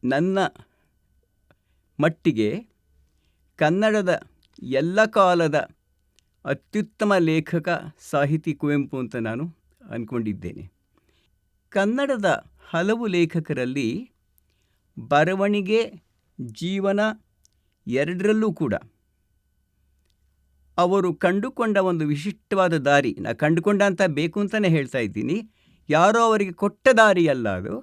ನನ್ನ ಮಟ್ಟಿಗೆ ಕನ್ನಡದ ಎಲ್ಲ ಕಾಲದ ಅತ್ಯುತ್ತಮ ಲೇಖಕ ಸಾಹಿತಿ ಕುವೆಂಪು ಅಂತ ನಾನು ಅಂದ್ಕೊಂಡಿದ್ದೇನೆ. ಕನ್ನಡದ ಹಲವು ಲೇಖಕರಲ್ಲಿ ಬರವಣಿಗೆ, ಜೀವನ ಎರಡರಲ್ಲೂ ಕೂಡ ಅವರು ಕಂಡುಕೊಂಡ ಒಂದು ವಿಶಿಷ್ಟವಾದ ದಾರಿ, ನಾ ಕಂಡುಕೊಂಡ ಅಂತ ಬೇಕು ಅಂತಲೇ ಹೇಳ್ತಾ ಇದ್ದೀನಿ, ಯಾರೋ ಅವರಿಗೆ ಕೊಟ್ಟ ದಾರಿ ಅಲ್ಲ ಅದು.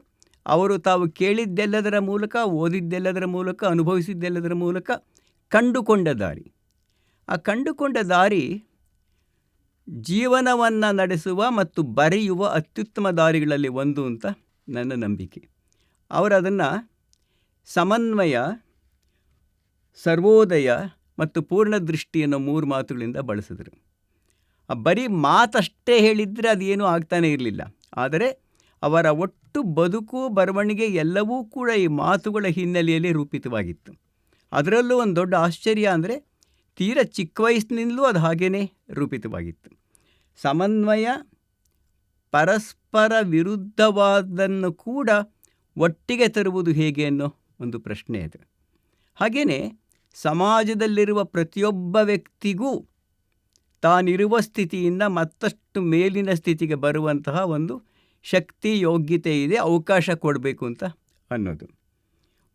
ಅವರು ತಾವು ಕೇಳಿದ್ದೆಲ್ಲದರ ಮೂಲಕ, ಓದಿದ್ದೆಲ್ಲದರ ಮೂಲಕ, ಅನುಭವಿಸಿದ್ದೆಲ್ಲದರ ಮೂಲಕ ಕಂಡುಕೊಂಡ ದಾರಿ. ಆ ಕಂಡುಕೊಂಡ ದಾರಿ ಜೀವನವನ್ನು ನಡೆಸುವ ಮತ್ತು ಬರೆಯುವ ಅತ್ಯುತ್ತಮ ದಾರಿಗಳಲ್ಲಿ ಒಂದು ಅಂತ ನನ್ನ ನಂಬಿಕೆ. ಅವರು ಅದನ್ನು ಸಮನ್ವಯ, ಸರ್ವೋದಯ ಮತ್ತು ಪೂರ್ಣ ದೃಷ್ಟಿ ಅನ್ನೋ 3 ಮಾತುಗಳಿಂದ ಬಳಸಿದ್ರು. ಬರೀ ಮಾತಷ್ಟೇ ಹೇಳಿದರೆ ಅದೇನೂ ಆಗ್ತಾನೇ ಇರಲಿಲ್ಲ. ಆದರೆ ಅವರ ಒಟ್ಟು ಬದುಕು, ಬರವಣಿಗೆ ಎಲ್ಲವೂ ಕೂಡ ಈ ಮಾತುಗಳ ಹಿನ್ನೆಲೆಯಲ್ಲಿ ರೂಪಿತವಾಗಿತ್ತು. ಅದರಲ್ಲೂ ಒಂದು ದೊಡ್ಡ ಆಶ್ಚರ್ಯ ಅಂದರೆ ತೀರ ಚಿಕ್ಕ ವಯಸ್ಸಿನಿಂದಲೂ ಅದು ಹಾಗೇ ರೂಪಿತವಾಗಿತ್ತು. ಸಮನ್ವಯ, ಪರಸ್ಪರ ವಿರುದ್ಧವಾದನ್ನು ಕೂಡ ಒಟ್ಟಿಗೆ ತರುವುದು ಹೇಗೆ ಅನ್ನೋ ಒಂದು ಪ್ರಶ್ನೆ ಅದು. ಹಾಗೆಯೇ ಸಮಾಜದಲ್ಲಿರುವ ಪ್ರತಿಯೊಬ್ಬ ವ್ಯಕ್ತಿಗೂ ತಾನಿರುವ ಸ್ಥಿತಿಯಿಂದ ಮತ್ತಷ್ಟು ಮೇಲಿನ ಸ್ಥಿತಿಗೆ ಬರುವಂತಹ ಒಂದು ಶಕ್ತಿ, ಯೋಗ್ಯತೆ ಇದೆ, ಅವಕಾಶ ಕೊಡಬೇಕು ಅಂತ ಅನ್ನೋದು.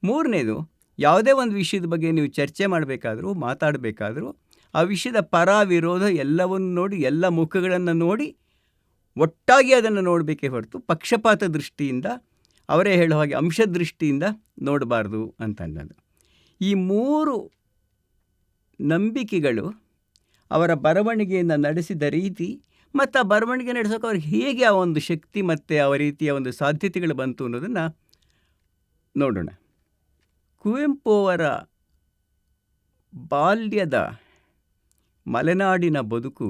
3ನೇದು, ಯಾವುದೇ ಒಂದು ವಿಷಯದ ಬಗ್ಗೆ ನೀವು ಚರ್ಚೆ ಮಾಡಬೇಕಾದ್ರೂ, ಮಾತಾಡಬೇಕಾದ್ರೂ ಆ ವಿಷಯದ ಪರ ವಿರೋಧ ಎಲ್ಲವನ್ನು ನೋಡಿ, ಎಲ್ಲ ಮುಖಗಳನ್ನು ನೋಡಿ ಒಟ್ಟಾಗಿ ಅದನ್ನು ನೋಡಬೇಕೇ ಹೊರತು ಪಕ್ಷಪಾತ ದೃಷ್ಟಿಯಿಂದ, ಅವರೇ ಹೇಳೋ ಹಾಗೆ ಅಂಶದೃಷ್ಟಿಯಿಂದ ನೋಡಬಾರ್ದು ಅಂತ ಅನ್ನೋದು. ಈ 3 ನಂಬಿಕೆಗಳು ಅವರ ಬರವಣಿಗೆಯನ್ನು ನಡೆಸಿದ ರೀತಿ ಮತ್ತು ಆ ಬರವಣಿಗೆ ನಡೆಸೋಕೆ ಅವ್ರಿಗೆ ಹೇಗೆ ಆ ಒಂದು ಶಕ್ತಿ ಮತ್ತು ಆ ರೀತಿಯ ಒಂದು ಸಾಧ್ಯತೆಗಳು ಬಂತು ಅನ್ನೋದನ್ನು ನೋಡೋಣ. ಕುವೆಂಪು ಅವರ ಬಾಲ್ಯದ ಮಲೆನಾಡಿನ ಬದುಕು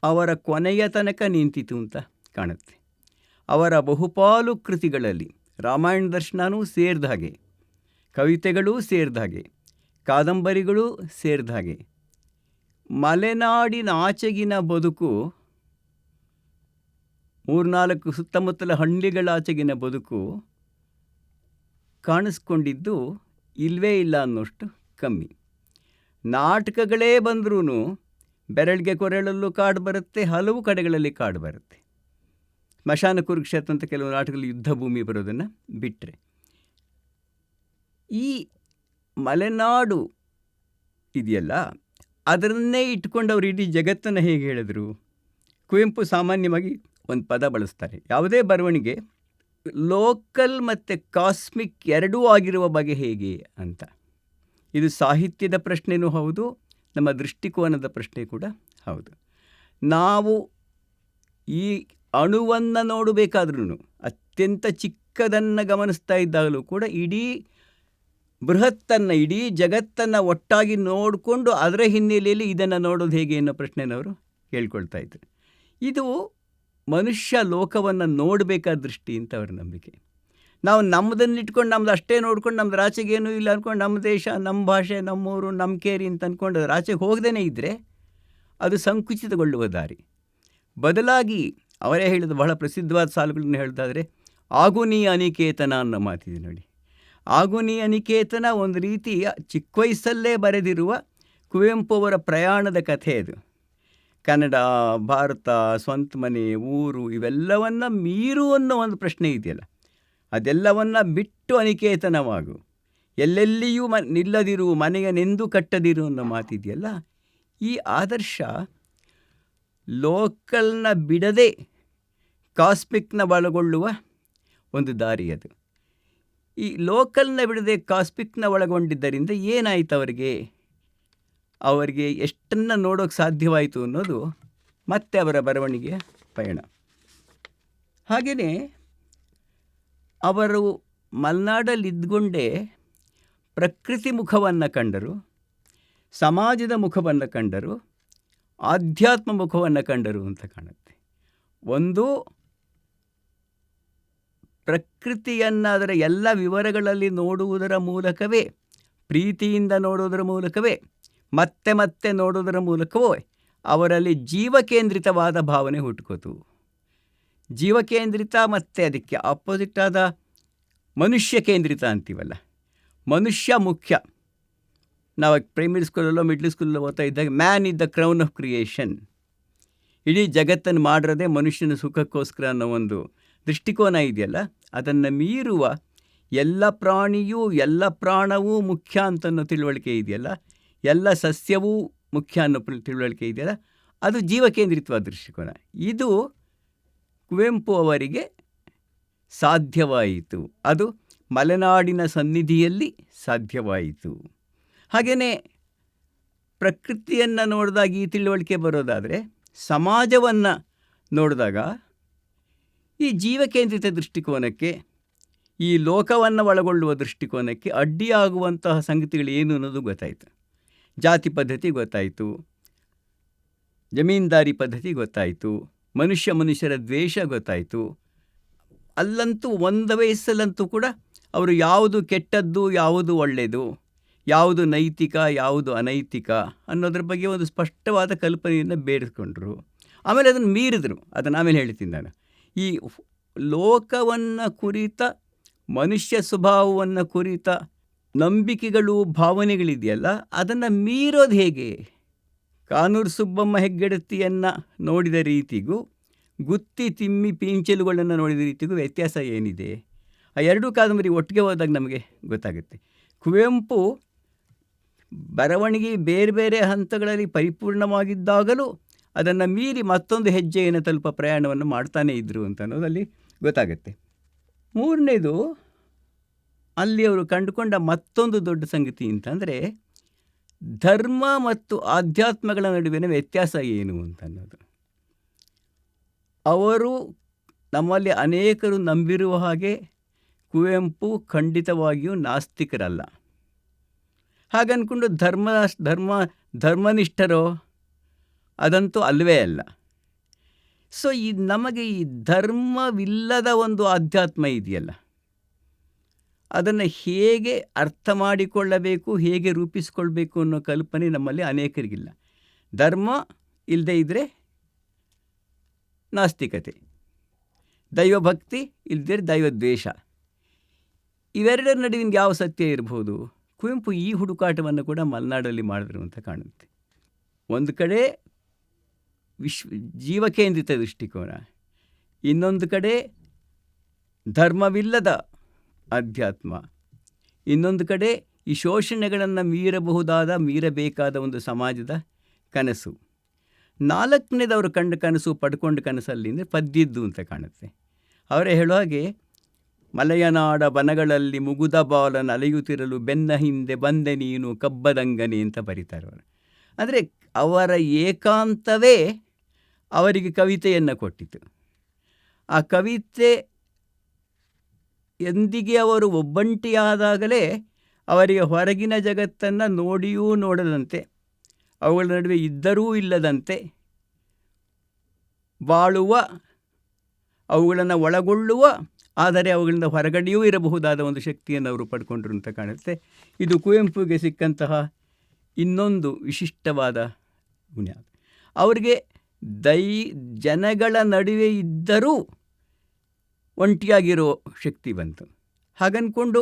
ಅವರ ಕೊನೆಯ ತನಕ ನಿಂತಿತು ಅಂತ ಕಾಣುತ್ತೆ. ಅವರ ಬಹುಪಾಲು ಕೃತಿಗಳಲ್ಲಿ ರಾಮಾಯಣ ದರ್ಶನವೂ ಸೇರಿದ ಹಾಗೆ, ಕವಿತೆಗಳೂ ಸೇರಿದ ಹಾಗೆ, ಕಾದಂಬರಿಗಳು ಸೇರಿದ ಹಾಗೆ ಮಲೆನಾಡಿನ ಆಚೆಗಿನ ಬದುಕು, 3-4 ಸುತ್ತಮುತ್ತಲ ಹಳ್ಳಿಗಳಾಚೆಗಿನ ಬದುಕು ಕಾಣಿಸ್ಕೊಂಡಿದ್ದು ಇಲ್ಲವೇ ಇಲ್ಲ ಅನ್ನೋಷ್ಟು ಕಮ್ಮಿ. ನಾಟಕಗಳೇ ಬಂದ್ರೂ ಬೆರಳಿಗೆ ಕೊರಳಲ್ಲೂ ಕಾಡು ಬರುತ್ತೆ, ಹಲವು ಕಡೆಗಳಲ್ಲಿ ಕಾಡು ಬರುತ್ತೆ. ಸ್ಮಶಾನ ಕುರುಕ್ಷೇತ್ರ ಅಂತ ಕೆಲವು ನಾಟಕದಲ್ಲಿ ಯುದ್ಧ ಭೂಮಿ ಬರೋದನ್ನು ಬಿಟ್ಟರೆ, ಈ ಮಲೆನಾಡು ಇದೆಯಲ್ಲ, ಅದನ್ನೇ ಇಟ್ಕೊಂಡು ಅವರು ಇಡೀ ಜಗತ್ತನ್ನು ಹೇಗೆ ಹೇಳಿದ್ರು. ಕುವೆಂಪು ಸಾಮಾನ್ಯವಾಗಿ ಒಂದು ಪದ ಬಳಸ್ತಾರೆ, ಯಾವುದೇ ಬರವಣಿಗೆ ಲೋಕಲ್ ಮತ್ತು ಕಾಸ್ಮಿಕ್ ಎರಡೂ ಆಗಿರುವ ಬಗೆ ಹೇಗೆ ಅಂತ. ಇದು ಸಾಹಿತ್ಯದ ಪ್ರಶ್ನೆಯೂ ಹೌದು, ನಮ್ಮ ದೃಷ್ಟಿಕೋನದ ಪ್ರಶ್ನೆ ಕೂಡ ಹೌದು. ನಾವು ಈ ಅಣುವನ್ನು ನೋಡಬೇಕಾದ್ರೂ, ಅತ್ಯಂತ ಚಿಕ್ಕದನ್ನು ಗಮನಿಸ್ತಾ ಇದ್ದಾಗಲೂ ಕೂಡ ಇಡೀ ಬೃಹತ್ತನ್ನು, ಇಡೀ ಜಗತ್ತನ್ನು ಒಟ್ಟಾಗಿ ನೋಡಿಕೊಂಡು ಅದರ ಹಿನ್ನೆಲೆಯಲ್ಲಿ ಇದನ್ನು ನೋಡೋದು ಹೇಗೆ ಅನ್ನೋ ಪ್ರಶ್ನೆನವರು ಕೇಳ್ಕೊಳ್ತಾ ಇದ್ರು. ಇದು ಮನುಷ್ಯ ಲೋಕವನ್ನು ನೋಡಬೇಕಾದ ದೃಷ್ಟಿ ಅಂತ ಅವರ ನಂಬಿಕೆ. ನಾವು ನಮ್ಮದನ್ನು ಇಟ್ಕೊಂಡು ನಮ್ದು ಅಷ್ಟೇ ನೋಡ್ಕೊಂಡು ನಮ್ದು ಆಚೆಗೇನೂ ಇಲ್ಲ ಅಂದ್ಕೊಂಡು ನಮ್ಮ ದೇಶ, ನಮ್ಮ ಭಾಷೆ, ನಮ್ಮೂರು, ನಮ್ಮ ಕೇರಿ ಅಂತ ಅಂದ್ಕೊಂಡು ಅದರ ಆಚೆಗೆ ಹೋಗದೇ ಇದ್ದರೆ ಅದು ಸಂಕುಚಿತಗೊಳ್ಳುವ ದಾರಿ. ಬದಲಾಗಿ ಅವರೇ ಹೇಳಿದ ಬಹಳ ಪ್ರಸಿದ್ಧವಾದ ಸಾಲುಗಳನ್ನು ಹೇಳೋದಾದರೆ, ಆಗು ನೀ ಅನಿಕೇತನ ಅನ್ನೋ ಮಾತಿದೆ ನೋಡಿ. ಆಗು ನೀ ಅನಿಕೇತನ ಒಂದು ರೀತಿಯ ಚಿಕ್ಕ ವಯಸ್ಸಲ್ಲೇ ಬರೆದಿರುವ ಕುವೆಂಪು ಅವರ ಪ್ರಯಾಣದ ಕಥೆ ಅದು. ಕನ್ನಡ, ಭಾರತ, ಸ್ವಂತ ಮನೆ, ಊರು ಇವೆಲ್ಲವನ್ನು ಮೀರು ಅನ್ನೋ ಒಂದು ಪ್ರಶ್ನೆ ಇದೆಯಲ್ಲ, ಅದೆಲ್ಲವನ್ನು ಬಿಟ್ಟು ಅನಿಕೇತನವಾಗು, ಎಲ್ಲೆಲ್ಲಿಯೂ ನಿಲ್ಲದಿರು, ಮನೆಯನೆಂದು ಕಟ್ಟದಿರು ಅನ್ನೋ ಮಾತಿದೆಯಲ್ಲ, ಈ ಆದರ್ಶ ಲೋಕಲ್ನ ಬಿಡದೆ ಕಾಸ್ಮಿಕ್ನ ಒಳಗೊಳ್ಳುವ ಒಂದು ದಾರಿ ಅದು. ಈ ಲೋಕಲ್ನ ಬಿಡದೆ ಕಾಸ್ಮಿಕ್ನ ಒಳಗೊಂಡಿದ್ದರಿಂದ ಏನಾಯಿತು ಅವರಿಗೆ ಎಷ್ಟನ್ನು ನೋಡೋಕ್ಕೆ ಸಾಧ್ಯವಾಯಿತು ಅನ್ನೋದು ಮತ್ತೆ ಅವರ ಬರವಣಿಗೆಯ ಪಯಣ. ಹಾಗೆಯೇ ಅವರು ಮಲೆನಾಡಲ್ಲಿ ಇದ್ಕೊಂಡೇ ಪ್ರಕೃತಿ ಮುಖವನ್ನು ಕಂಡರು, ಸಮಾಜದ ಮುಖವನ್ನು ಕಂಡರು, ಆಧ್ಯಾತ್ಮ ಮುಖವನ್ನು ಕಂಡರು ಅಂತ ಕಾಣುತ್ತೆ. ಒಂದು ಪ್ರಕೃತಿಯನ್ನು ಅದರ ಎಲ್ಲ ವಿವರಗಳಲ್ಲಿ ನೋಡುವುದರ ಮೂಲಕವೇ, ಪ್ರೀತಿಯಿಂದ ನೋಡುವುದರ ಮೂಲಕವೇ, ಮತ್ತೆ ಮತ್ತೆ ನೋಡೋದರ ಮೂಲಕವೋ ಅವರಲ್ಲಿ ಜೀವಕೇಂದ್ರಿತವಾದ ಭಾವನೆ ಹುಟ್ಟುಕೋತು. ಜೀವಕೇಂದ್ರಿತ ಮತ್ತು ಅದಕ್ಕೆ ಆಪೋಸಿಟ್ ಆದ ಮನುಷ್ಯ ಕೇಂದ್ರಿತ ಅಂತೀವಲ್ಲ, ಮನುಷ್ಯ ಮುಖ್ಯ. ನಾವು ಪ್ರೈಮರಿ ಸ್ಕೂಲಲ್ಲೋ ಮಿಡ್ಲ್ ಸ್ಕೂಲಲ್ಲೋ ಓದ್ತಾ ಇದ್ದಾಗ man is the crown of creation, ಇಡೀ ಜಗತ್ತನ್ನು ಮಾಡಿರೋದೇ ಮನುಷ್ಯನ ಸುಖಕ್ಕೋಸ್ಕರ ಅನ್ನೋ ಒಂದು ದೃಷ್ಟಿಕೋನ ಇದೆಯಲ್ಲ, ಅದನ್ನು ಮೀರುವ ಎಲ್ಲ ಪ್ರಾಣಿಯೂ ಎಲ್ಲ ಪ್ರಾಣವೂ ಮುಖ್ಯ ಅಂತನ್ನೋ ತಿಳುವಳಿಕೆ ಇದೆಯಲ್ಲ, ಎಲ್ಲ ಸಸ್ಯವೂ ಮುಖ್ಯ ಅನ್ನೋ ತಿಳುವಳಿಕೆ ಇದೆಯಲ್ಲ, ಅದು ಜೀವಕೇಂದ್ರಿತವಾದ ದೃಷ್ಟಿಕೋನ. ಇದು ಕುವೆಂಪು ಅವರಿಗೆ ಸಾಧ್ಯವಾಯಿತು, ಅದು ಮಲೆನಾಡಿನ ಸನ್ನಿಧಿಯಲ್ಲಿ ಸಾಧ್ಯವಾಯಿತು. ಹಾಗೆಯೇ ಪ್ರಕೃತಿಯನ್ನು ನೋಡಿದಾಗ ಈ ತಿಳುವಳಿಕೆ ಬರೋದಾದರೆ, ಸಮಾಜವನ್ನು ನೋಡಿದಾಗ ಈ ಜೀವಕೇಂದ್ರಿತ ದೃಷ್ಟಿಕೋನಕ್ಕೆ, ಈ ಲೋಕವನ್ನು ಒಳಗೊಳ್ಳುವ ದೃಷ್ಟಿಕೋನಕ್ಕೆ ಅಡ್ಡಿಯಾಗುವಂತಹ ಸಂಗತಿಗಳು ಏನು ಅನ್ನೋದು ಗೊತ್ತಾಯಿತು. ಜಾತಿ ಪದ್ಧತಿ ಗೊತ್ತಾಯಿತು, ಜಮೀನ್ದಾರಿ ಪದ್ಧತಿ ಗೊತ್ತಾಯಿತು, ಮನುಷ್ಯರ ದ್ವೇಷ ಗೊತ್ತಾಯಿತು. ಅಲ್ಲಂತೂ ಒಂದು ವಯಸ್ಸಲ್ಲಂತೂ ಕೂಡ ಅವರು ಯಾವುದು ಕೆಟ್ಟದ್ದು, ಯಾವುದು ಒಳ್ಳೆಯದು, ಯಾವುದು ನೈತಿಕ, ಯಾವುದು ಅನೈತಿಕ ಅನ್ನೋದ್ರ ಬಗ್ಗೆ ಒಂದು ಸ್ಪಷ್ಟವಾದ ಕಲ್ಪನೆಯನ್ನು ಬೇಡಿಕೊಂಡ್ರು. ಆಮೇಲೆ ಅದನ್ನು ಮೀರಿದ್ರು. ಅದನ್ನು ಆಮೇಲೆ ಹೇಳ್ತೀನಿ ನಾನು. ಈ ಲೋಕವನ್ನು ಕುರಿತ, ಮನುಷ್ಯ ಸ್ವಭಾವವನ್ನು ಕುರಿತ ನಂಬಿಕೆಗಳು, ಭಾವನೆಗಳಿದೆಯಲ್ಲ, ಅದನ್ನು ಮೀರೋದು ಹೇಗೆ? ಕಾನೂರು ಸುಬ್ಬಮ್ಮ ಹೆಗ್ಗಡತಿಯನ್ನು ನೋಡಿದ ರೀತಿಗೂ, ಗುತ್ತಿ ತಿಮ್ಮಿ ಪೀಂಚಲುಗಳನ್ನು ನೋಡಿದ ರೀತಿಗೂ ವ್ಯತ್ಯಾಸ ಏನಿದೆ? ಆ ಎರಡೂ ಕಾದಂಬರಿ ಒಟ್ಟಿಗೆ ಹೋದಾಗ ನಮಗೆ ಗೊತ್ತಾಗುತ್ತೆ. ಕುವೆಂಪು ಬರವಣಿಗೆ ಬೇರೆ ಬೇರೆ ಹಂತಗಳಲ್ಲಿ ಪರಿಪೂರ್ಣವಾಗಿದ್ದಾಗಲೂ ಅದನ್ನು ಮೀರಿ ಮತ್ತೊಂದು ಹೆಜ್ಜೆಯನ್ನು ತಲುಪ ಪ್ರಯಾಣವನ್ನು ಮಾಡ್ತಾನೇ ಇದ್ದರು ಅಂತ ಅನ್ನೋದಲ್ಲಿ ಗೊತ್ತಾಗುತ್ತೆ. ಮೂರನೇದು, ಅಲ್ಲಿ ಅವರು ಕಂಡುಕೊಂಡ ಮತ್ತೊಂದು ದೊಡ್ಡ ಸಂಗತಿ ಅಂತಂದರೆ, ಧರ್ಮ ಮತ್ತು ಆಧ್ಯಾತ್ಮಗಳ ನಡುವಿನ ವ್ಯತ್ಯಾಸ ಏನು ಅಂತ ಅನ್ನೋದು. ಅವರು ನಮ್ಮಲ್ಲಿ ಅನೇಕರು ನಂಬಿರುವ ಹಾಗೆ ಕುವೆಂಪು ಖಂಡಿತವಾಗಿಯೂ ನಾಸ್ತಿಕರಲ್ಲ. ಹಾಗನ್ಕೊಂಡು ಧರ್ಮನಿಷ್ಠರೋ ಅದಂತೂ ಅಲ್ಲವೇ ಅಲ್ಲ. ಸೊ ನಮಗೆ ಈ ಧರ್ಮವಿಲ್ಲದ ಒಂದು ಆಧ್ಯಾತ್ಮ ಇದೆಯಲ್ಲ, ಅದನ್ನು ಹೇಗೆ ಅರ್ಥ ಮಾಡಿಕೊಳ್ಳಬೇಕು, ಹೇಗೆ ರೂಪಿಸಿಕೊಳ್ಬೇಕು ಅನ್ನೋ ಕಲ್ಪನೆ ನಮ್ಮಲ್ಲಿ ಅನೇಕರಿಗಿಲ್ಲ. ಧರ್ಮ ಇಲ್ಲದೆ ಇದ್ದರೆ ನಾಸ್ತಿಕತೆ, ದೈವಭಕ್ತಿ ಇಲ್ಲದೇ ದೈವದ್ವೇಷ. ಇವೆರಡರ ನಡುವಿನ ಯಾವ ಸತ್ಯ ಇರ್ಬೋದು? ಕುವೆಂಪು ಈ ಹುಡುಕಾಟವನ್ನು ಕೂಡ ಮಲೆನಾಡಲ್ಲಿ ಮಾಡಿದ್ರು ಅಂತ ಕಾಣುತ್ತೆ. ಒಂದು ಕಡೆ ಜೀವಕೇಂದ್ರಿತ ದೃಷ್ಟಿಕೋನ, ಇನ್ನೊಂದು ಕಡೆ ಧರ್ಮವಿಲ್ಲದ ಅಧ್ಯಾತ್ಮ, ಇನ್ನೊಂದು ಕಡೆ ಈ ಶೋಷಣೆಗಳನ್ನು ಮೀರಬೇಕಾದ ಒಂದು ಸಮಾಜದ ಕನಸು. ನಾಲ್ಕನೇದವರು ಕಂಡ ಕನಸು, ಪಡ್ಕೊಂಡ ಕನಸಲ್ಲಿ ಅಂದರೆ ಪದ್ಯದ್ದು ಅಂತ ಕಾಣುತ್ತೆ. ಅವರೇ ಹೇಳೋ ಹಾಗೆ, ಮಲೆಯನಾಡ ಬನಗಳಲ್ಲಿ ಮುಗುದ ಬಾಲನ ಅಲೆಯುತ್ತಿರಲು ಬೆನ್ನ ಹಿಂದೆ ಬಂದೆ ನೀನು ಕಬ್ಬದಂಗನೆ ಅಂತ ಬರೀತಾರೆ ಅವರು. ಅಂದರೆ ಅವರ ಏಕಾಂತವೇ ಅವರಿಗೆ ಕವಿತೆಯನ್ನು ಕೊಟ್ಟಿತು. ಆ ಕವಿತೆ ಎಂದಿಗೆ ಅವರು ಒಬ್ಬಂಟಿಯಾದಾಗಲೇ ಅವರಿಗೆ ಹೊರಗಿನ ಜಗತ್ತನ್ನು ನೋಡಿಯೂ ನೋಡದಂತೆ, ಅವುಗಳ ನಡುವೆ ಇದ್ದರೂ ಇಲ್ಲದಂತೆ ಬಾಳುವ, ಅವುಗಳನ್ನು ಒಳಗೊಳ್ಳುವ, ಆದರೆ ಅವುಗಳಿಂದ ಹೊರಗಡೆಯೂ ಇರಬಹುದಾದ ಒಂದು ಶಕ್ತಿಯನ್ನು ಅವರು ಪಡ್ಕೊಂಡ್ರು ಅಂತ ಕಾಣುತ್ತೆ. ಇದು ಕುವೆಂಪುಗೆ ಸಿಕ್ಕಂತಹ ಇನ್ನೊಂದು ವಿಶಿಷ್ಟವಾದ ಗುಣ. ಅವರಿಗೆ ಜನಗಳ ನಡುವೆ ಇದ್ದರೂ ಒಂಟಿಯಾಗಿರೋ ಶಕ್ತಿ ಬಂತು. ಹಾಗನ್ಕೊಂಡು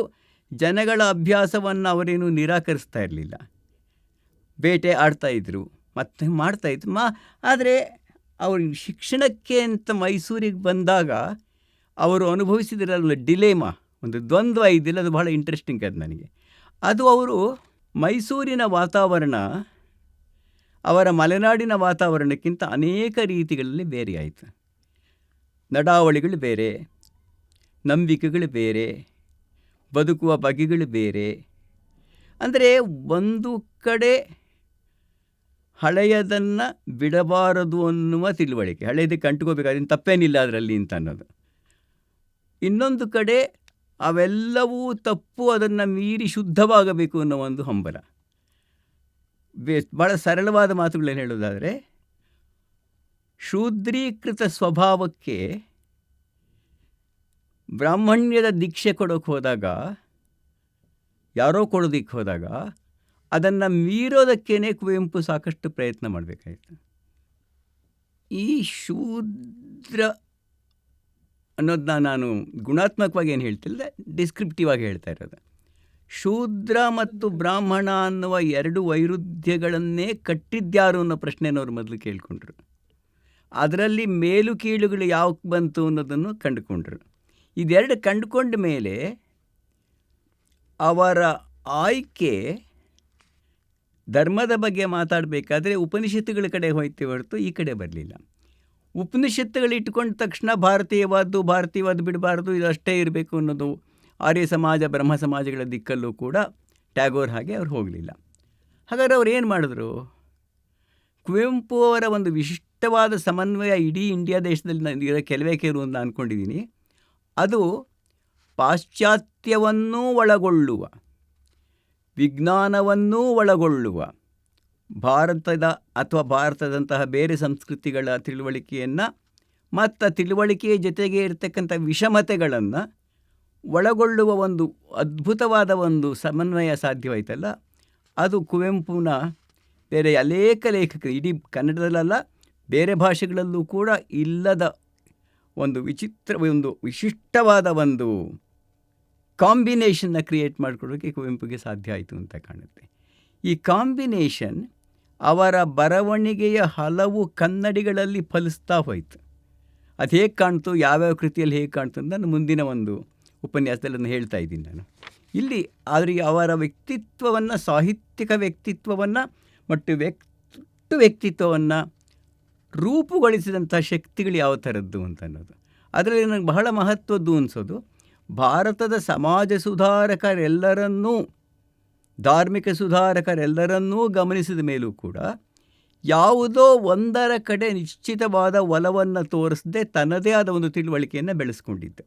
ಜನಗಳ ಅಭ್ಯಾಸವನ್ನು ಅವರೇನು ನಿರಾಕರಿಸ್ತಾ ಇರಲಿಲ್ಲ. ಬೇಟೆ ಆಡ್ತಾಯಿದ್ರು, ಮತ್ತೆ ಮಾಡ್ತಾಯಿದ್ರು. ಆದರೆ ಅವರು ಶಿಕ್ಷಣಕ್ಕೆ ಅಂತ ಮೈಸೂರಿಗೆ ಬಂದಾಗ ಅವರು ಅನುಭವಿಸಿದಿರಲ್ಲ ಡಿಲೇಮಾ, ಒಂದು ದ್ವಂದ್ವ ಇದ್ದಿಲ್ಲ, ಅದು ಬಹಳ ಇಂಟ್ರೆಸ್ಟಿಂಗ್ ಅದು ನನಗೆ. ಅದು ಅವರು ಮೈಸೂರಿನ ವಾತಾವರಣ ಅವರ ಮಲೆನಾಡಿನ ವಾತಾವರಣಕ್ಕಿಂತ ಅನೇಕ ರೀತಿಗಳಲ್ಲಿ ಬೇರೆಯಾಯಿತು. ನಡಾವಳಿಗಳು ಬೇರೆ, ನಂಬಿಕೆಗಳು ಬೇರೆ, ಬದುಕುವ ಬಗೆಗಳು ಬೇರೆ. ಅಂದರೆ ಒಂದು ಕಡೆ ಹಳೆಯದನ್ನು ಬಿಡಬಾರದು ಅನ್ನುವ ತಿಳುವಳಿಕೆ, ಹಳೆಯದಕ್ಕೆ ಅಂಟ್ಕೋಬೇಕಾದ್ರೆ ತಪ್ಪೇನಿಲ್ಲ ಅದರಲ್ಲಿ ಅಂತ ಅನ್ನೋದು. ಇನ್ನೊಂದು ಕಡೆ ಅವೆಲ್ಲವೂ ತಪ್ಪು, ಅದನ್ನು ಮೀರಿ ಶುದ್ಧವಾಗಬೇಕು ಅನ್ನೋ ಒಂದು ಹಂಬಲ. ಭಾಳ ಸರಳವಾದ ಮಾತುಗಳೇನು ಹೇಳೋದಾದರೆ, ಶೂದ್ರೀಕೃತ ಸ್ವಭಾವಕ್ಕೆ ಬ್ರಾಹ್ಮಣ್ಯದ ದೀಕ್ಷೆ ಕೊಡೋಕ್ಕೆ ಹೋದಾಗ, ಯಾರೋ ಕೊಡೋದಕ್ಕೆ ಹೋದಾಗ ಅದನ್ನು ಮೀರೋದಕ್ಕೇ ಕುವೆಂಪು ಸಾಕಷ್ಟು ಪ್ರಯತ್ನ ಮಾಡಬೇಕಾಯಿತು. ಈ ಶೂದ್ರ ಅನ್ನೋದನ್ನ ನಾನು ಗುಣಾತ್ಮಕವಾಗಿ ಏನು ಹೇಳ್ತಿಲ್ಲ, ಡಿಸ್ಕ್ರಿಪ್ಟಿವ್ ಆಗಿ ಹೇಳ್ತಾ ಇರೋದು. ಶೂದ್ರ ಮತ್ತು ಬ್ರಾಹ್ಮಣ ಅನ್ನುವ ಎರಡು ವೈರುಧ್ಯಗಳನ್ನೇ ಕಟ್ಟಿದ್ಯಾರು ಅನ್ನೋ ಪ್ರಶ್ನೆನವ್ರು ಮೊದಲು ಕೇಳಿಕೊಂಡ್ರು. ಅದರಲ್ಲಿ ಮೇಲು ಕೀಳುಗಳು ಯಾವಕ್ಕೆ ಬಂತು ಅನ್ನೋದನ್ನು ಕಂಡುಕೊಂಡ್ರು. ಇದೆರಡು ಕಂಡುಕೊಂಡ ಮೇಲೆ ಅವರ ಆಯ್ಕೆ ಧರ್ಮದ ಬಗ್ಗೆ ಮಾತಾಡಬೇಕಾದ್ರೆ ಉಪನಿಷತ್ತುಗಳ ಕಡೆ ಹೋಯ್ತೇ ಹೊರತು ಈ ಕಡೆ ಬರಲಿಲ್ಲ. ಉಪನಿಷತ್ತುಗಳು ಇಟ್ಕೊಂಡ ತಕ್ಷಣ ಭಾರತೀಯವಾದ ಬಿಡಬಾರ್ದು, ಇದಷ್ಟೇ ಇರಬೇಕು ಅನ್ನೋದು ಆರ್ಯ ಸಮಾಜ ಬ್ರಹ್ಮ ಸಮಾಜಗಳ ದಿಕ್ಕಲ್ಲೂ ಕೂಡ ಟ್ಯಾಗೋರ್ ಹಾಗೆ ಅವ್ರು ಹೋಗಲಿಲ್ಲ. ಹಾಗಾದ್ರೆ ಅವ್ರು ಏನು ಮಾಡಿದ್ರು? ಕುವೆಂಪು ಅವರ ಒಂದು ವಿಶಿಷ್ಟವಾದ ಸಮನ್ವಯ ಇಡೀ ಇಂಡಿಯಾ ದೇಶದಲ್ಲಿ ಇರೋ ಕೆಲವೇ ಕೆಲವು ಅಂತ ಅಂದ್ಕೊಂಡಿದ್ದೀನಿ. ಅದು ಪಾಶ್ಚಾತ್ಯವನ್ನೂ ಒಳಗೊಳ್ಳುವ, ವಿಜ್ಞಾನವನ್ನೂ ಒಳಗೊಳ್ಳುವ, ಭಾರತದಂತಹ ಬೇರೆ ಸಂಸ್ಕೃತಿಗಳ ತಿಳುವಳಿಕೆಯನ್ನು ಮತ್ತು ತಿಳುವಳಿಕೆಯ ಜೊತೆಗೆ ಇರತಕ್ಕಂಥ ವಿಷಮತೆಗಳನ್ನು ಒಳಗೊಳ್ಳುವ ಒಂದು ಅದ್ಭುತವಾದ ಒಂದು ಸಮನ್ವಯ ಸಾಧ್ಯವಾಯ್ತಲ್ಲ, ಅದು ಕುವೆಂಪುನ ಬೇರೆ ಅನೇಕ ಲೇಖಕರು ಇಡೀ ಕನ್ನಡದಲ್ಲ ಬೇರೆ ಭಾಷೆಗಳಲ್ಲೂ ಕೂಡ ಇಲ್ಲದ ಒಂದು ವಿಶಿಷ್ಟವಾದ ಒಂದು ಕಾಂಬಿನೇಷನ್ನ ಕ್ರಿಯೇಟ್ ಮಾಡಿಕೊಡೋಕ್ಕೆ ಕುವೆಂಪುಗೆ ಸಾಧ್ಯ ಆಯಿತು ಅಂತ ಕಾಣುತ್ತೆ. ಈ ಕಾಂಬಿನೇಷನ್ ಅವರ ಬರವಣಿಗೆಯ ಹಲವು ಕನ್ನಡಿಗಳಲ್ಲಿ ಫಲಿಸ್ತಾ ಹೋಯಿತು. ಅದು ಹೇಗೆ ಕಾಣ್ತು, ಯಾವ್ಯಾವ ಕೃತಿಯಲ್ಲಿ ಹೇಗೆ ಕಾಣ್ತು ಅಂತ ನಾನು ಮುಂದಿನ ಒಂದು ಉಪನ್ಯಾಸದಲ್ಲಿ ಅದನ್ನು ಹೇಳ್ತಾ ಇದ್ದೀನಿ ನಾನು ಇಲ್ಲಿ. ಆದರೆ ಅವರ ವ್ಯಕ್ತಿತ್ವವನ್ನು, ಸಾಹಿತ್ಯಿಕ ವ್ಯಕ್ತಿತ್ವವನ್ನು ಮತ್ತು ವ್ಯಕ್ತಿತ್ವವನ್ನು ರೂಪುಗೊಳಿಸಿದಂಥ ಶಕ್ತಿಗಳು ಯಾವ ಥರದ್ದು ಅಂತ ಅನ್ನೋದು. ಅದರಲ್ಲಿ ನನಗೆ ಬಹಳ ಮಹತ್ವದ್ದು ಅನಿಸೋದು, ಭಾರತದ ಸಮಾಜ ಸುಧಾರಕರೆಲ್ಲರನ್ನೂ, ಧಾರ್ಮಿಕ ಸುಧಾರಕರೆಲ್ಲರನ್ನೂ ಗಮನಿಸಿದ ಮೇಲೂ ಕೂಡ ಯಾವುದೋ ಒಂದರ ಕಡೆ ನಿಶ್ಚಿತವಾದ ಒಲವನ್ನು ತೋರಿಸದೆ ತನ್ನದೇ ಆದ ಒಂದು ತಿಳುವಳಿಕೆಯನ್ನು ಬೆಳೆಸ್ಕೊಂಡಿದ್ದು.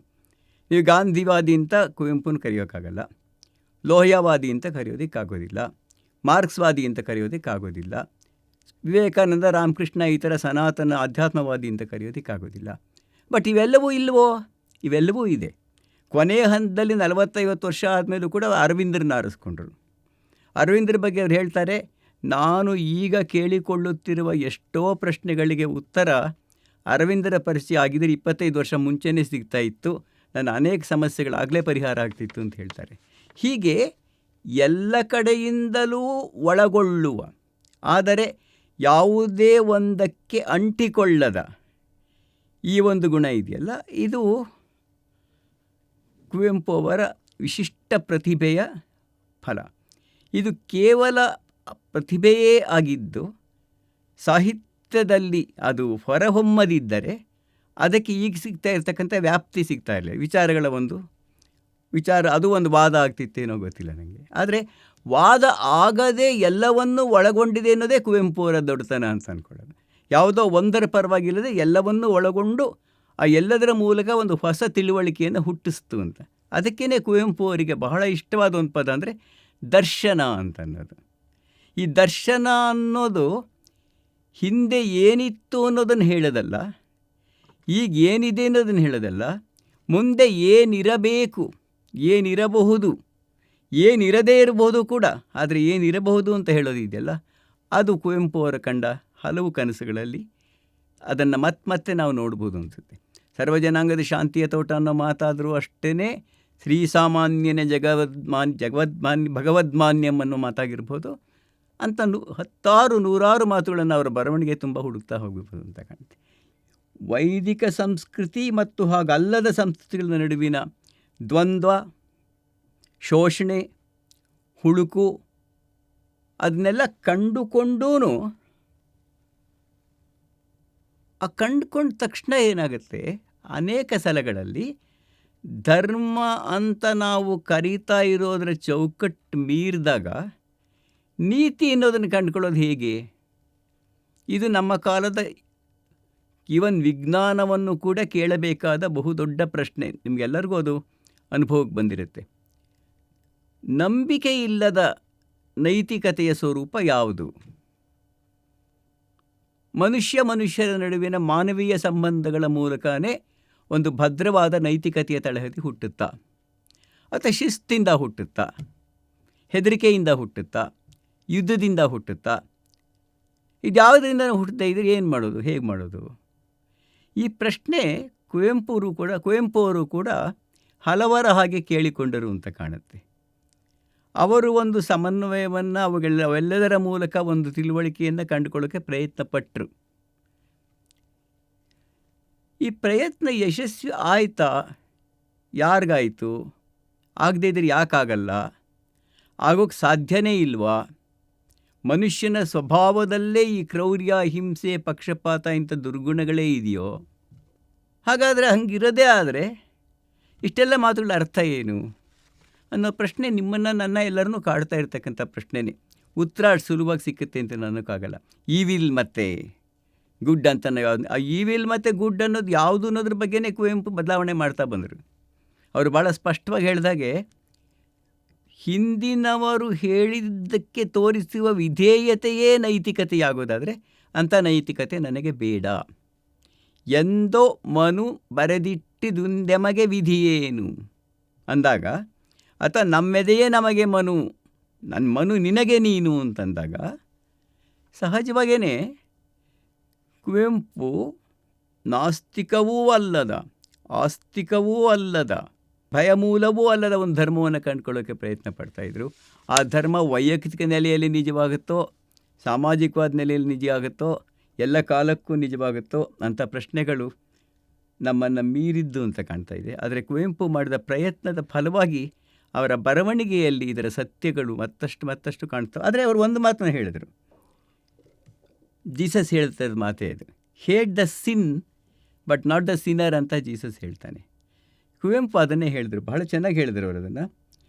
ನೀವು ಗಾಂಧಿವಾದಿ ಅಂತ ಕುವೆಂಪುನ ಕರೆಯೋಕ್ಕಾಗಲ್ಲ, ಲೋಹಿಯಾವಾದಿ ಅಂತ ಕರೆಯೋದಕ್ಕಾಗೋದಿಲ್ಲ, ಮಾರ್ಕ್ಸ್ವಾದಿ ಅಂತ ಕರೆಯೋದಕ್ಕಾಗೋದಿಲ್ಲ, ವಿವೇಕಾನಂದ, ರಾಮಕೃಷ್ಣ ಈ ಥರ ಸನಾತನ ಆಧ್ಯಾತ್ಮವಾದಿ ಅಂತ ಕರೆಯೋದಕ್ಕಾಗೋದಿಲ್ಲ. ಬಟ್ ಇವೆಲ್ಲವೂ ಇಲ್ಲವೋ? ಇವೆಲ್ಲವೂ ಇದೆ. ಕೊನೆಯ ಹಂತದಲ್ಲಿ 40-50 ವರ್ಷ ಆದಮೇಲೂ ಕೂಡ ಅರವಿಂದ್ರನ್ನ ಆರಿಸ್ಕೊಂಡ್ರು. ಅರವಿಂದ್ರ ಬಗ್ಗೆ ಅವ್ರು ಹೇಳ್ತಾರೆ, ನಾನು ಈಗ ಕೇಳಿಕೊಳ್ಳುತ್ತಿರುವ ಎಷ್ಟೋ ಪ್ರಶ್ನೆಗಳಿಗೆ ಉತ್ತರ ಅರವಿಂದರ ಪರಿಚಯ ಆಗಿದ್ದರೆ 25 ವರ್ಷ ಮುಂಚೆನೇ ಸಿಗ್ತಾ ಇತ್ತು, ನನ್ನ ಅನೇಕ ಸಮಸ್ಯೆಗಳಾಗಲೇ ಪರಿಹಾರ ಆಗ್ತಿತ್ತು ಅಂತ ಹೇಳ್ತಾರೆ. ಹೀಗೆ ಎಲ್ಲ ಕಡೆಯಿಂದಲೂ ಒಳಗೊಳ್ಳುವ, ಆದರೆ ಯಾವುದೇ ಒಂದಕ್ಕೆ ಅಂಟಿಕೊಳ್ಳದ ಈ ಒಂದು ಗುಣ ಇದೆಯಲ್ಲ, ಇದು ಕುವೆಂಪು ಅವರ ವಿಶಿಷ್ಟ ಪ್ರತಿಭೆಯ ಫಲ. ಇದು ಕೇವಲ ಪ್ರತಿಭೆಯೇ ಆಗಿದ್ದು ಸಾಹಿತ್ಯದಲ್ಲಿ ಅದು ಹೊರಹೊಮ್ಮದಿದ್ದರೆ ಅದಕ್ಕೆ ಈಗ ಸಿಗ್ತಾ ಇರ್ತಕ್ಕಂಥ ವ್ಯಾಪ್ತಿ ಸಿಗ್ತಾ ಇರಲಿಲ್ಲ. ವಿಚಾರಗಳ ಒಂದು ಅದು ಒಂದು ವಾದ ಆಗ್ತಿತ್ತೇನೋ ಗೊತ್ತಿಲ್ಲ ನನಗೆ. ಆದರೆ ವಾದ ಆಗದೆ ಎಲ್ಲವನ್ನೂ ಒಳಗೊಂಡಿದೆ ಅನ್ನೋದೇ ಕುವೆಂಪು ಅವರ ದೊಡ್ಡತನ ಅಂತ ಅಂದ್ಕೊಳ್ಳೋದು. ಯಾವುದೋ ಒಂದರ ಪರವಾಗಿಲ್ಲದೆ ಎಲ್ಲವನ್ನೂ ಒಳಗೊಂಡು ಆ ಎಲ್ಲದರ ಮೂಲಕ ಒಂದು ಹೊಸ ತಿಳುವಳಿಕೆಯನ್ನು ಹುಟ್ಟಿಸ್ತು ಅಂತ. ಅದಕ್ಕೇ ಕುವೆಂಪು ಅವರಿಗೆ ಬಹಳ ಇಷ್ಟವಾದ ಒಂದು ಪದ ಅಂದರೆ ದರ್ಶನ ಅಂತ ಅನ್ನೋದು. ಈ ದರ್ಶನ ಅನ್ನೋದು ಹಿಂದೆ ಏನಿತ್ತು ಅನ್ನೋದನ್ನು ಹೇಳೋದಲ್ಲ, ಈಗ ಏನಿದೆ ಅನ್ನೋದನ್ನು ಹೇಳೋದಲ್ಲ, ಮುಂದೆ ಏನಿರಬೇಕು, ಏನಿರಬಹುದು, ಏನಿರದೇ ಇರಬಹುದು ಕೂಡ, ಆದರೆ ಏನಿರಬಹುದು ಅಂತ ಹೇಳೋದಿದೆಯಲ್ಲ, ಅದು ಕುವೆಂಪು ಅವರ ಕಂಡ ಹಲವು ಕನಸುಗಳಲ್ಲಿ ಅದನ್ನು ಮತ್ತೆ ನಾವು ನೋಡ್ಬೋದು ಅನಿಸುತ್ತೆ. ಸರ್ವಜನಾಂಗದ ಶಾಂತಿಯ ತೋಟ ಅನ್ನೋ ಮಾತಾದರೂ ಅಷ್ಟೇ, ಶ್ರೀಸಾಮಾನ್ಯನ ಭಗವದ್ಮಾನ್ಯಂ ಅನ್ನೋ ಮಾತಾಗಿರ್ಬೋದು ಅಂತ ನೂರಾರು ಮಾತುಗಳನ್ನು ಅವರ ಬರವಣಿಗೆ ತುಂಬ ಹುಡುಕ್ತಾ ಹೋಗಬಹುದು ಅಂತ ಕಾಣುತ್ತೆ. ವೈದಿಕ ಸಂಸ್ಕೃತಿ ಮತ್ತು ಹಾಗಲ್ಲದ ಸಂಸ್ಕೃತಿಗಳ ನಡುವಿನ ದ್ವಂದ್ವ, ಶೋಷಣೆ, ಹುಳುಕು ಅದನ್ನೆಲ್ಲ ಕಂಡುಕೊಂಡೂ ಕಂಡುಕೊಂಡ ತಕ್ಷಣ ಏನಾಗುತ್ತೆ, ಅನೇಕ ಸಲಗಳಲ್ಲಿ ಧರ್ಮ ಅಂತ ನಾವು ಕರೀತಾ ಇರೋದರ ಚೌಕಟ್ಟು ಮೀರಿದಾಗ ನೀತಿ ಅನ್ನೋದನ್ನು ಕಂಡುಕೊಳ್ಳೋದು ಹೇಗೆ? ಇದು ನಮ್ಮ ಕಾಲದ ಈವನ್ ವಿಜ್ಞಾನವನ್ನು ಕೂಡ ಕೇಳಬೇಕಾದ ಬಹುದೊಡ್ಡ ಪ್ರಶ್ನೆ. ನಿಮಗೆಲ್ಲರಿಗೂ ಅದು ಅನುಭವಕ್ಕೆ ಬಂದಿರುತ್ತೆ. ನಂಬಿಕೆ ಇಲ್ಲದ ನೈತಿಕತೆಯ ಸ್ವರೂಪ ಯಾವುದು? ಮನುಷ್ಯರ ನಡುವಿನ ಮಾನವೀಯ ಸಂಬಂಧಗಳ ಮೂಲಕನೇ ಒಂದು ಭದ್ರವಾದ ನೈತಿಕತೆಯ ತಳಹದಿ ಹುಟ್ಟುತ್ತಾ, ಅಥವಾ ಶಿಸ್ತಿಂದ ಹುಟ್ಟುತ್ತಾ, ಹೆದರಿಕೆಯಿಂದ ಹುಟ್ಟುತ್ತಾ, ಯುದ್ಧದಿಂದ ಹುಟ್ಟುತ್ತಾ, ಇದ್ಯಾವುದರಿಂದ ಹುಟ್ಟುತ್ತಾ ಇದ್ರೆ ಏನು ಮಾಡೋದು, ಹೇಗೆ ಮಾಡೋದು? ಈ ಪ್ರಶ್ನೆ ಕುವೆಂಪು ಅವರು ಕೂಡ ಹಲವರ ಹಾಗೆ ಕೇಳಿಕೊಂಡರು ಅಂತ ಕಾಣುತ್ತೆ. ಅವರು ಒಂದು ಸಮನ್ವಯವನ್ನು ಅವೆಲ್ಲದರ ಮೂಲಕ ಒಂದು ತಿಳುವಳಿಕೆಯನ್ನು ಕಂಡುಕೊಳ್ಳೋಕ್ಕೆ ಪ್ರಯತ್ನ ಪಟ್ಟರು. ಈ ಪ್ರಯತ್ನ ಯಶಸ್ವಿ ಆಯಿತಾ? ಯಾರಿಗಾಯಿತು? ಆಗದೇ ಇದ್ರೆ ಯಾಕಾಗಲ್ಲ? ಆಗೋಕ್ಕೆ ಸಾಧ್ಯನೇ ಇಲ್ವಾ? ಮನುಷ್ಯನ ಸ್ವಭಾವದಲ್ಲೇ ಈ ಕ್ರೌರ್ಯ, ಹಿಂಸೆ, ಪಕ್ಷಪಾತ ಇಂಥ ದುರ್ಗುಣಗಳೇ ಇದೆಯೋ? ಹಾಗಾದರೆ ಹಂಗಿರೋದೇ ಆದರೆ ಇಷ್ಟೆಲ್ಲ ಮಾತುಗಳ ಅರ್ಥ ಏನು ಅನ್ನೋ ಪ್ರಶ್ನೆ ನನ್ನ ಎಲ್ಲರನ್ನೂ ಕಾಡ್ತಾ ಇರ್ತಕ್ಕಂಥ ಪ್ರಶ್ನೆನೇ. ಉತ್ತರ ಸುಲಭವಾಗಿ ಸಿಕ್ಕುತ್ತೆ ಅಂತ ಅನ್ನೋಕ್ಕಾಗಲ್ಲ. ಈವಿಲ್ ಮತ್ತು ಗುಡ್ ಅಂತ ಆ ಈವಿಲ್ ಮತ್ತು ಗುಡ್ ಅನ್ನೋದು ಯಾವುದು ಅನ್ನೋದ್ರ ಬಗ್ಗೆನೇ ಕುವೆಂಪು ಬದಲಾವಣೆ ಮಾಡ್ತಾ ಬಂದರು. ಅವರು ಭಾಳ ಸ್ಪಷ್ಟವಾಗಿ ಹೇಳಿದಾಗೆ, ಹಿಂದಿನವರು ಹೇಳಿದ್ದಕ್ಕೆ ತೋರಿಸುವ ವಿಧೇಯತೆಯೇ ನೈತಿಕತೆಯಾಗೋದಾದರೆ ಅಂಥ ನೈತಿಕತೆ ನನಗೆ ಬೇಡ. ಎಂದೋ ಮನು ಬರೆದಿಟ್ಟಿದುಂದೆಮಗೆ ವಿಧಿಯೇನು ಅಂದಾಗ, ಅಥವಾ ನಮ್ಮೆದೆಯೇ ನಮಗೆ ಮನು, ನನ್ನ ಮನು ನಿನಗೆ ನೀನು ಅಂತಂದಾಗ, ಸಹಜವಾಗೇ ಕುವೆಂಪು ನಾಸ್ತಿಕವೂ ಅಲ್ಲದ, ಆಸ್ತಿಕವೂ ಅಲ್ಲದ, ಭಯಮೂಲವೂ ಅಲ್ಲದ ಒಂದು ಧರ್ಮವನ್ನು ಕಂಡುಕೊಳ್ಳೋಕ್ಕೆ ಪ್ರಯತ್ನ ಪಡ್ತಾಯಿದ್ರು. ಆ ಧರ್ಮ ವೈಯಕ್ತಿಕ ನೆಲೆಯಲ್ಲಿ ನಿಜವಾಗುತ್ತೋ, ಸಾಮಾಜಿಕವಾದ ನೆಲೆಯಲ್ಲಿ ನಿಜ ಆಗುತ್ತೋ, ಎಲ್ಲ ಕಾಲಕ್ಕೂ ನಿಜವಾಗುತ್ತೋ ಅಂಥ ಪ್ರಶ್ನೆಗಳು ನಮ್ಮನ್ನು ಮೀರಿದ್ದು ಅಂತ ಕಾಣ್ತಾ ಇದೆ. ಆದರೆ ಕುವೆಂಪು ಮಾಡಿದ ಪ್ರಯತ್ನದ ಫಲವಾಗಿ ಅವರ ಬರವಣಿಗೆಯಲ್ಲಿ ಇದರ ಸತ್ಯಗಳು ಮತ್ತಷ್ಟು ಕಾಣ್ತವೆ. ಆದರೆ ಅವರು ಒಂದು ಮಾತನ್ನು ಹೇಳಿದರು, ಜೀಸಸ್ ಹೇಳ್ತದ ಮಾತೇ ಅದು, hate the sin but not the Sinner ಅಂತ ಜೀಸಸ್ ಹೇಳ್ತಾನೆ. ಕುವೆಂಪು ಅದನ್ನೇ ಹೇಳಿದರು, ಬಹಳ ಚೆನ್ನಾಗಿ ಹೇಳಿದರು ಅವರು ಅದನ್ನು.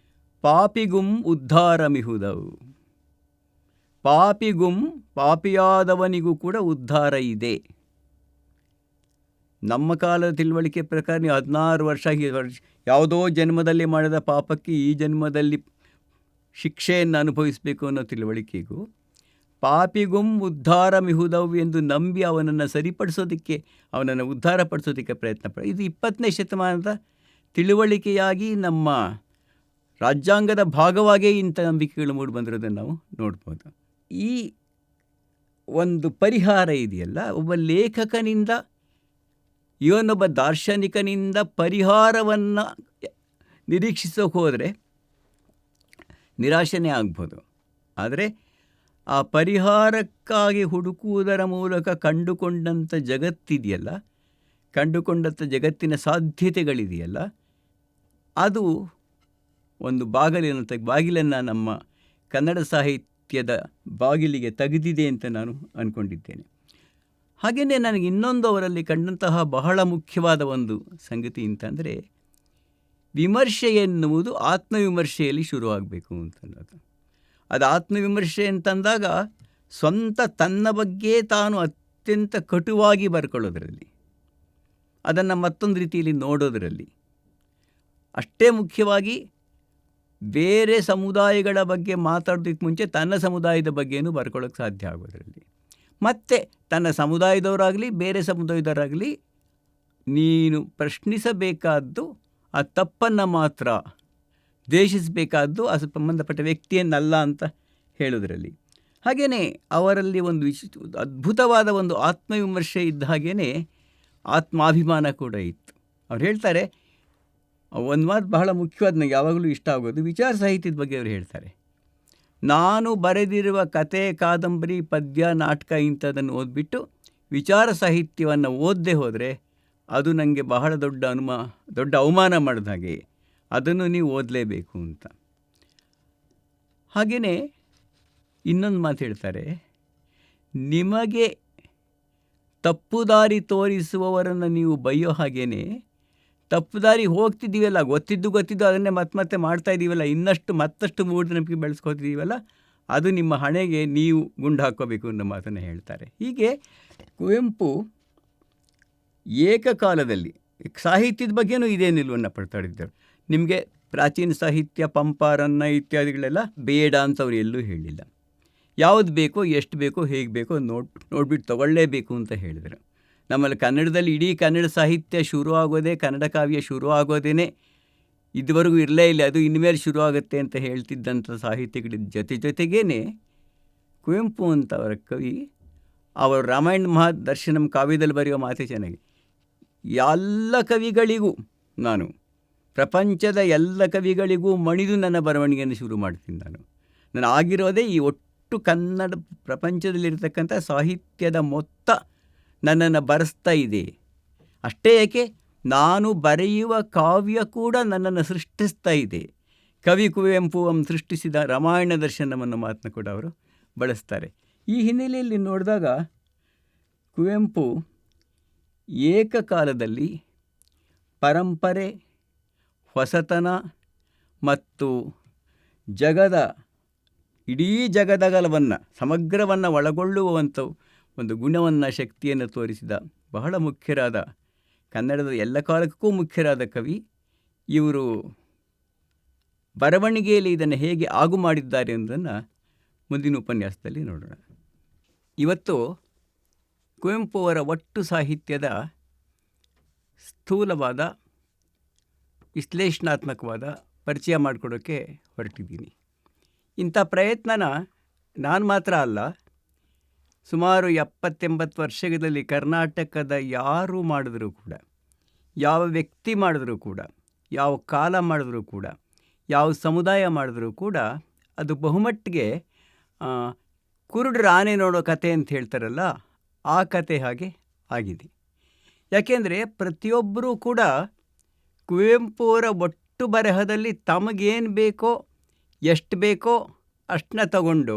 ಪಾಪಿಗುಂ ಉದ್ಧಾರಮಿಹುದವು, ಪಾಪಿಯಾದವನಿಗೂ ಕೂಡ ಉದ್ಧಾರ ಇದೆ. ನಮ್ಮ ಕಾಲದ ತಿಳುವಳಿಕೆ ಪ್ರಕಾರ ನೀವು 16 ವರ್ಷ ಯಾವುದೋ ಜನ್ಮದಲ್ಲಿ ಮಾಡಿದ ಪಾಪಕ್ಕೆ ಈ ಜನ್ಮದಲ್ಲಿ ಶಿಕ್ಷೆಯನ್ನು ಅನುಭವಿಸಬೇಕು ಅನ್ನೋ ತಿಳುವಳಿಕೆಗೂ, ಪಾಪಿಗುಂ ಉದ್ಧಾರಮಿಹುದವು ಎಂದು ನಂಬಿ ಅವನನ್ನು ಸರಿಪಡಿಸೋದಕ್ಕೆ, ಅವನನ್ನು ಉದ್ಧಾರಪಡಿಸೋದಕ್ಕೆ ಪ್ರಯತ್ನ ಇದು 20ನೇ ಶತಮಾನದ ತಿಳುವಳಿಕೆಯಾಗಿ ನಮ್ಮ ರಾಜ್ಯಾಂಗದ ಭಾಗವಾಗೇ ಇಂಥ ನಂಬಿಕೆಗಳು ಮೂಡಿ ಬಂದಿರೋದನ್ನು ನಾವು ನೋಡ್ಬೋದು. ಈ ಒಂದು ಪರಿಹಾರ ಇದೆಯಲ್ಲ, ಒಬ್ಬ ಲೇಖಕನಿಂದ, ಇವನೊಬ್ಬ ದಾರ್ಶನಿಕನಿಂದ ಪರಿಹಾರವನ್ನು ನಿರೀಕ್ಷಿಸೋಕೆ ಹೋದರೆ ನಿರಾಶನೇ ಆಗ್ಬೋದು. ಆದರೆ ಆ ಪರಿಹಾರಕ್ಕಾಗಿ ಹುಡುಕುವುದರ ಮೂಲಕ ಕಂಡುಕೊಂಡಂಥ ಜಗತ್ತಿದೆಯಲ್ಲ, ಕಂಡುಕೊಂಡಂಥ ಜಗತ್ತಿನ ಸಾಧ್ಯತೆಗಳಿದೆಯಲ್ಲ, ಅದು ಒಂದು ಬಾಗಿಲನ್ನು ನಮ್ಮ ಕನ್ನಡ ಸಾಹಿತ್ಯದ ಬಾಗಿಲಿಗೆ ತೆಗೆದಿದೆ ಅಂತ ನಾನು ಅಂದ್ಕೊಂಡಿದ್ದೇನೆ. ಹಾಗೆಯೇ ನನಗೆ ಇನ್ನೊಂದು ಅವರಲ್ಲಿ ಕಂಡಂತಹ ಬಹಳ ಮುಖ್ಯವಾದ ಒಂದು ಸಂಗತಿ ಅಂತಂದರೆ, ವಿಮರ್ಶೆ ಎನ್ನುವುದು ಆತ್ಮವಿಮರ್ಶೆಯಲ್ಲಿ ಶುರುವಾಗಬೇಕು ಅಂತನ್ನೋದು. ಅದು ಆತ್ಮವಿಮರ್ಶೆ ಅಂತಂದಾಗ ಸ್ವಂತ ತನ್ನ ಬಗ್ಗೆ ತಾನು ಅತ್ಯಂತ ಕಟುವಾಗಿ ಬರ್ಕೊಳ್ಳೋದ್ರಲ್ಲಿ, ಅದನ್ನು ಮತ್ತೊಂದು ರೀತಿಯಲ್ಲಿ ನೋಡೋದರಲ್ಲಿ, ಅಷ್ಟೇ ಮುಖ್ಯವಾಗಿ ಬೇರೆ ಸಮುದಾಯಗಳ ಬಗ್ಗೆ ಮಾತಾಡೋದಕ್ಕೆ ಮುಂಚೆ ತನ್ನ ಸಮುದಾಯದ ಬಗ್ಗೆಯೂ ಬರ್ಕೊಳ್ಳೋಕ್ಕೆ ಸಾಧ್ಯ ಆಗೋದರಲ್ಲಿ, ಮತ್ತು ತನ್ನ ಸಮುದಾಯದವರಾಗಲಿ ಬೇರೆ ಸಮುದಾಯದವರಾಗಲಿ ನೀನು ಪ್ರಶ್ನಿಸಬೇಕಾದ್ದು ಆ ತಪ್ಪನ್ನು ಮಾತ್ರ, ದ್ವೇಷಿಸಬೇಕಾದ್ದು ಆ ಸಂಬಂಧಪಟ್ಟ ವ್ಯಕ್ತಿಯನ್ನಲ್ಲ ಅಂತ ಹೇಳೋದ್ರಲ್ಲಿ. ಹಾಗೆಯೇ ಅವರಲ್ಲಿ ಒಂದು ಅದ್ಭುತವಾದ ಒಂದು ಆತ್ಮವಿಮರ್ಶೆ ಇದ್ದ ಹಾಗೆಯೇ ಆತ್ಮಾಭಿಮಾನ ಕೂಡ ಇತ್ತು. ಅವ್ರು ಹೇಳ್ತಾರೆ, ಒಂದು ಮಾತು ಬಹಳ ಮುಖ್ಯವಾದ, ನನಗೆ ಯಾವಾಗಲೂ ಇಷ್ಟ ಆಗೋದು, ವಿಚಾರ ಸಾಹಿತ್ಯದ ಬಗ್ಗೆ ಅವರು ಹೇಳ್ತಾರೆ, ನಾನು ಬರೆದಿರುವ ಕತೆ, ಕಾದಂಬರಿ, ಪದ್ಯ, ನಾಟಕ ಇಂಥದ್ದನ್ನು ಓದ್ಬಿಟ್ಟು ವಿಚಾರ ಸಾಹಿತ್ಯವನ್ನು ಓದದೆ ಹೋದರೆ ಅದು ನನಗೆ ಬಹಳ ದೊಡ್ಡ ಅವಮಾನ ಮಾಡಿದ ಹಾಗೆ, ಅದನ್ನು ನೀವು ಓದಲೇಬೇಕು ಅಂತ. ಹಾಗೆಯೇ ಇನ್ನೊಂದು ಮಾತು ಹೇಳ್ತಾರೆ, ನಿಮಗೆ ತಪ್ಪು ದಾರಿ ತೋರಿಸುವವರನ್ನು ನೀವು ಬೈಯೋ ಹಾಗೇ ತಪ್ಪು ದಾರಿ ಹೋಗ್ತಿದ್ದೀವಲ್ಲ, ಗೊತ್ತಿದ್ದು ಅದನ್ನೇ ಮತ್ತೆ ಮಾಡ್ತಾ ಇದ್ದೀವಲ್ಲ, ಮತ್ತಷ್ಟು ಮೂಢನಂಬಿಕೆ ಬೆಳೆಸ್ಕೊತಿದ್ದೀವಲ್ಲ, ಅದು ನಿಮ್ಮ ಹಣೆಗೆ ನೀವು ಗುಂಡು ಹಾಕ್ಕೋಬೇಕು ಅನ್ನೋ ಮಾತನ್ನು ಹೇಳ್ತಾರೆ. ಹೀಗೆ ಕುವೆಂಪು ಏಕಕಾಲದಲ್ಲಿ ಸಾಹಿತ್ಯದ ಬಗ್ಗೆನೂ ಇದೇ ನಿಲುವನ್ನು ಪಡ್ತಾಡಿದ್ದರು. ನಿಮಗೆ ಪ್ರಾಚೀನ ಸಾಹಿತ್ಯ, ಪಂಪಾರನ್ನ ಇತ್ಯಾದಿಗಳೆಲ್ಲ ಬೇಡ ಅಂತ ಅವ್ರು ಎಲ್ಲೂ ಹೇಳಿಲ್ಲ. ಯಾವುದು ಬೇಕೋ, ಎಷ್ಟು ಬೇಕೋ, ಹೇಗೆ ಬೇಕೋ ನೋಡ್ಬಿಟ್ಟು ತಗೊಳ್ಳೇಬೇಕು ಅಂತ ಹೇಳಿದರು. ನಮ್ಮಲ್ಲಿ ಕನ್ನಡದಲ್ಲಿ ಇಡೀ ಕನ್ನಡ ಸಾಹಿತ್ಯ ಶುರು ಆಗೋದೇ, ಕನ್ನಡ ಕಾವ್ಯ ಶುರು ಆಗೋದೇ ಇದುವರೆಗೂ ಇರಲೇ ಇಲ್ಲ, ಅದು ಇನ್ಮೇಲೆ ಶುರು ಆಗುತ್ತೆ ಅಂತ ಹೇಳ್ತಿದ್ದಂಥ ಸಾಹಿತ್ಯಗಳ ಜೊತೆಗೇ ಕುವೆಂಪು ಅಂತ ಅವರ ಕವಿ, ಅವರು ರಾಮಾಯಣ ಮಹಾದರ್ಶನಂ ಕಾವ್ಯದಲ್ಲಿ ಬರೆಯೋ ಮಾತೇ ಚೆನ್ನಾಗಿ, ಎಲ್ಲ ಕವಿಗಳಿಗೂ ನಾನು ಪ್ರಪಂಚದ ಎಲ್ಲ ಕವಿಗಳಿಗೂ ಮಣಿದು ನನ್ನ ಬರವಣಿಗೆಯನ್ನು ಶುರು ಮಾಡ್ತೀನಿ. ನಾನು ಆಗಿರೋದೇ ಈ ಒಟ್ಟು ಕನ್ನಡ ಪ್ರಪಂಚದಲ್ಲಿರ್ತಕ್ಕಂಥ ಸಾಹಿತ್ಯದ ಮೊತ್ತ ನನ್ನನ್ನು ಬರೆಸ್ತಾ ಇದೆ. ಅಷ್ಟೇ ಏಕೆ, ನಾನು ಬರೆಯುವ ಕಾವ್ಯ ಕೂಡ ನನ್ನನ್ನು ಸೃಷ್ಟಿಸ್ತಾ ಇದೆ. ಕವಿ ಕುವೆಂಪು ಸೃಷ್ಟಿಸಿದ ರಾಮಾಯಣ ದರ್ಶನವನ್ನು ಮಾತನ್ನು ಕೂಡ ಅವರು ಬಳಸ್ತಾರೆ. ಈ ಹಿನ್ನೆಲೆಯಲ್ಲಿ ನೋಡಿದಾಗ ಕುವೆಂಪು ಏಕಕಾಲದಲ್ಲಿ ಪರಂಪರೆ, ಹೊಸತನ ಮತ್ತು ಇಡೀ ಜಗದಗಲವನ್ನು ಸಮಗ್ರವನ್ನು ಒಳಗೊಳ್ಳುವಂಥ ಒಂದು ಗುಣವನ್ನು, ಶಕ್ತಿಯನ್ನು ತೋರಿಸಿದ ಬಹಳ ಮುಖ್ಯರಾದ, ಕನ್ನಡದ ಎಲ್ಲ ಕಾಲಕ್ಕೂ ಮುಖ್ಯರಾದ ಕವಿ ಇವರು. ಬರವಣಿಗೆಯಲ್ಲಿ ಇದನ್ನು ಹೇಗೆ ಆಗು ಮಾಡಿದ್ದಾರೆ ಎಂಬುದನ್ನು ಮುಂದಿನ ಉಪನ್ಯಾಸದಲ್ಲಿ ನೋಡೋಣ. ಇವತ್ತು ಕುವೆಂಪು ಅವರ ಒಟ್ಟು ಸಾಹಿತ್ಯದ ಸ್ಥೂಲವಾದ ವಿಶ್ಲೇಷಣಾತ್ಮಕವಾದ ಪರಿಚಯ ಮಾಡಿಕೊಡೋಕ್ಕೆ ಹೊರಟಿದ್ದೀನಿ. ಇಂಥ ಪ್ರಯತ್ನನ ನಾನು ಮಾತ್ರ ಅಲ್ಲ, ಸುಮಾರು 70-80 ವರ್ಷಗಳಲ್ಲಿ ಕರ್ನಾಟಕದ ಯಾರು ಮಾಡಿದ್ರೂ ಕೂಡ, ಯಾವ ವ್ಯಕ್ತಿ ಮಾಡಿದ್ರೂ ಕೂಡ, ಯಾವ ಕಾಲ ಮಾಡಿದ್ರೂ ಕೂಡ, ಯಾವ ಸಮುದಾಯ ಮಾಡಿದ್ರೂ ಕೂಡ ಅದು ಬಹುಮಟ್ಟಿಗೆ ಕುರುಡರ ಆನೆ ನೋಡೋ ಕತೆ ಅಂತ ಹೇಳ್ತಾರಲ್ಲ, ಆ ಕತೆ ಹಾಗೆ ಆಗಿದೆ. ಯಾಕೆಂದರೆ ಪ್ರತಿಯೊಬ್ಬರೂ ಕೂಡ ಕುವೆಂಪು ಅವರ ಒಟ್ಟು ಬರಹದಲ್ಲಿ ತಮಗೇನು ಬೇಕೋ, ಎಷ್ಟು ಬೇಕೋ ಅಷ್ಟನ್ನ ತಗೊಂಡು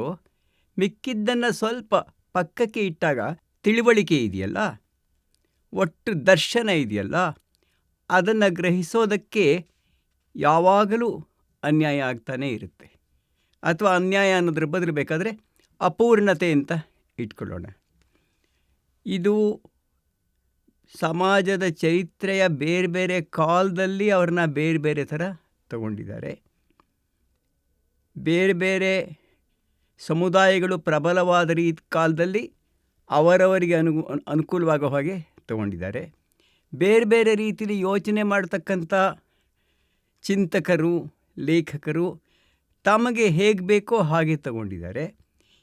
ಮಿಕ್ಕಿದ್ದನ್ನು ಸ್ವಲ್ಪ ಪಕ್ಕಕ್ಕೆ ಇಟ್ಟಾಗ ತಿಳುವಳಿಕೆ ಇದೆಯಲ್ಲ, ಒಟ್ಟು ದರ್ಶನ ಇದೆಯಲ್ಲ, ಅದನ್ನು ಗ್ರಹಿಸೋದಕ್ಕೆ ಯಾವಾಗಲೂ ಅನ್ಯಾಯ ಆಗ್ತಾನೇ ಇರುತ್ತೆ. ಅಥವಾ ಅನ್ಯಾಯ ಅನ್ನೋದ್ರ ಬದಲು ಬೇಕಾದರೆ ಅಪೂರ್ಣತೆ ಅಂತ ಇಟ್ಕೊಳ್ಳೋಣ. ಇದು ಸಮಾಜದ ಚರಿತ್ರೆಯ ಬೇರೆ ಬೇರೆ ಕಾಲದಲ್ಲಿ ಅವ್ರನ್ನ ಬೇರೆ ಬೇರೆ ಥರ ತಗೊಂಡಿದ್ದಾರೆ. ಬೇರೆ ಬೇರೆ ಸಮುದಾಯಗಳು ಪ್ರಬಲವಾದ ಕಾಲದಲ್ಲಿ ಅವರವರಿಗೆ ಅನುಕೂಲವಾಗೋ ಹಾಗೆ ತಗೊಂಡಿದ್ದಾರೆ. ಬೇರೆ ಬೇರೆ ರೀತಿಯಲ್ಲಿ ಯೋಚನೆ ಮಾಡ್ತಕ್ಕಂಥ ಚಿಂತಕರು, ಲೇಖಕರು ತಮಗೆ ಹೇಗೆ ಬೇಕೋ ಹಾಗೆ ತಗೊಂಡಿದ್ದಾರೆ.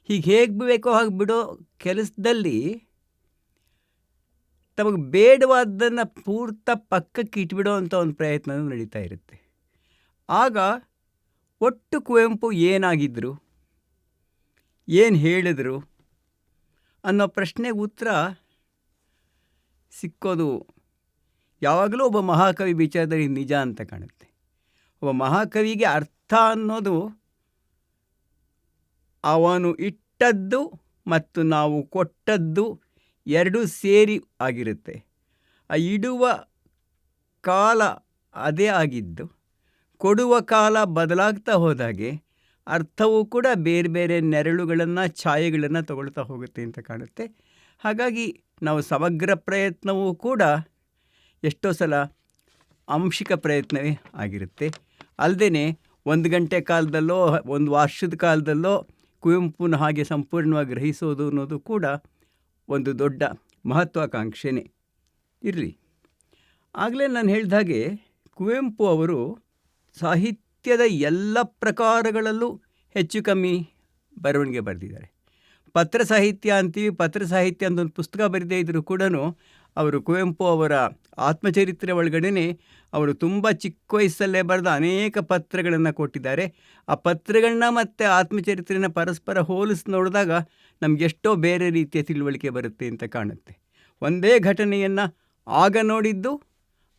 ಹೀಗೆ ಹೇಗೆ ಬೇಕೋ ಹಾಗೆ ಬಿಡೋ ಕೆಲಸದಲ್ಲಿ ತಮಗೆ ಬೇಡವಾದ್ದನ್ನು ಪೂರ್ತ ಪಕ್ಕಕ್ಕೆ ಇಟ್ಬಿಡೋ ಅಂಥ ಒಂದು ಪ್ರಯತ್ನ ನಡೀತಾ ಇರುತ್ತೆ. ಆಗ ಒಟ್ಟು ಕುವೆಂಪು ಏನಾಗಿದ್ದರು, ಏನು ಹೇಳಿದರು ಅನ್ನೋ ಪ್ರಶ್ನೆಗೆ ಉತ್ತರ ಸಿಕ್ಕೋದು ಯಾವಾಗಲೂ ಒಬ್ಬ ಮಹಾಕವಿ ವಿಚಾರದಲ್ಲಿ ನಿಜ ಅಂತ ಕಾಣುತ್ತೆ. ಒಬ್ಬ ಮಹಾಕವಿಗೆ ಅರ್ಥ ಅನ್ನೋದು ಅವನು ಇಟ್ಟದ್ದು ಮತ್ತು ನಾವು ಕೊಟ್ಟದ್ದು ಎರಡೂ ಸೇರಿ ಆಗಿರುತ್ತೆ. ಆ ಇಡುವ ಕಾಲ ಅದೇ ಆಗಿದ್ದು, ಕೊಡುವ ಕಾಲ ಬದಲಾಗ್ತಾ ಹೋದಾಗೆ ಅರ್ಥವೂ ಕೂಡ ಬೇರೆ ಬೇರೆ ನೆರಳುಗಳನ್ನು, ಛಾಯೆಗಳನ್ನು ತಗೊಳ್ತಾ ಹೋಗುತ್ತೆ ಅಂತ ಕಾಣುತ್ತೆ. ಹಾಗಾಗಿ ನಾವು ಸಮಗ್ರ ಪ್ರಯತ್ನವೂ ಕೂಡ ಎಷ್ಟೋ ಸಲ ಆಂಶಿಕ ಪ್ರಯತ್ನವೇ ಆಗಿರುತ್ತೆ. ಅಲ್ಲದೆ 1 ಗಂಟೆ ಕಾಲದಲ್ಲೋ 1 ವರ್ಷದ ಕಾಲದಲ್ಲೋ ಕುವೆಂಪುನ ಹಾಗೆ ಸಂಪೂರ್ಣವಾಗಿ ಗ್ರಹಿಸೋದು ಅನ್ನೋದು ಕೂಡ ಒಂದು ದೊಡ್ಡ ಮಹತ್ವಾಕಾಂಕ್ಷೆನೇ ಇರಲಿ. ಆಗಲೇ ನಾನು ಹೇಳಿದ ಹಾಗೆ ಕುವೆಂಪು ಅವರು ಸಾಹಿತ್ಯದ ಎಲ್ಲ ಪ್ರಕಾರಗಳಲ್ಲೂ ಹೆಚ್ಚು ಕಮ್ಮಿ ಬರವಣಿಗೆ ಬರೆದಿದ್ದಾರೆ. ಪತ್ರ ಸಾಹಿತ್ಯ ಅಂತೀವಿ, ಪತ್ರ ಸಾಹಿತ್ಯ ಅಂತ ಒಂದು ಪುಸ್ತಕ ಬರೆದೇ ಇದ್ದರೂ ಕೂಡ ಅವರು ಕುವೆಂಪು ಅವರ ಆತ್ಮಚರಿತ್ರೆ ಒಳಗಡೆ ಅವರು ತುಂಬ ಚಿಕ್ಕ ವಯಸ್ಸಲ್ಲೇ ಬರೆದ ಅನೇಕ ಪತ್ರಗಳನ್ನು ಕೊಟ್ಟಿದ್ದಾರೆ. ಆ ಪತ್ರಗಳನ್ನ ಮತ್ತು ಆತ್ಮಚರಿತ್ರೆನ ಪರಸ್ಪರ ಹೋಲಿಸಿ ನೋಡಿದಾಗ ನಮಗೆಷ್ಟೋ ಬೇರೆ ರೀತಿಯ ತಿಳುವಳಿಕೆ ಬರುತ್ತೆ ಅಂತ ಕಾಣುತ್ತೆ. ಒಂದೇ ಘಟನೆಯನ್ನು ಆಗ ನೋಡಿದ್ದು,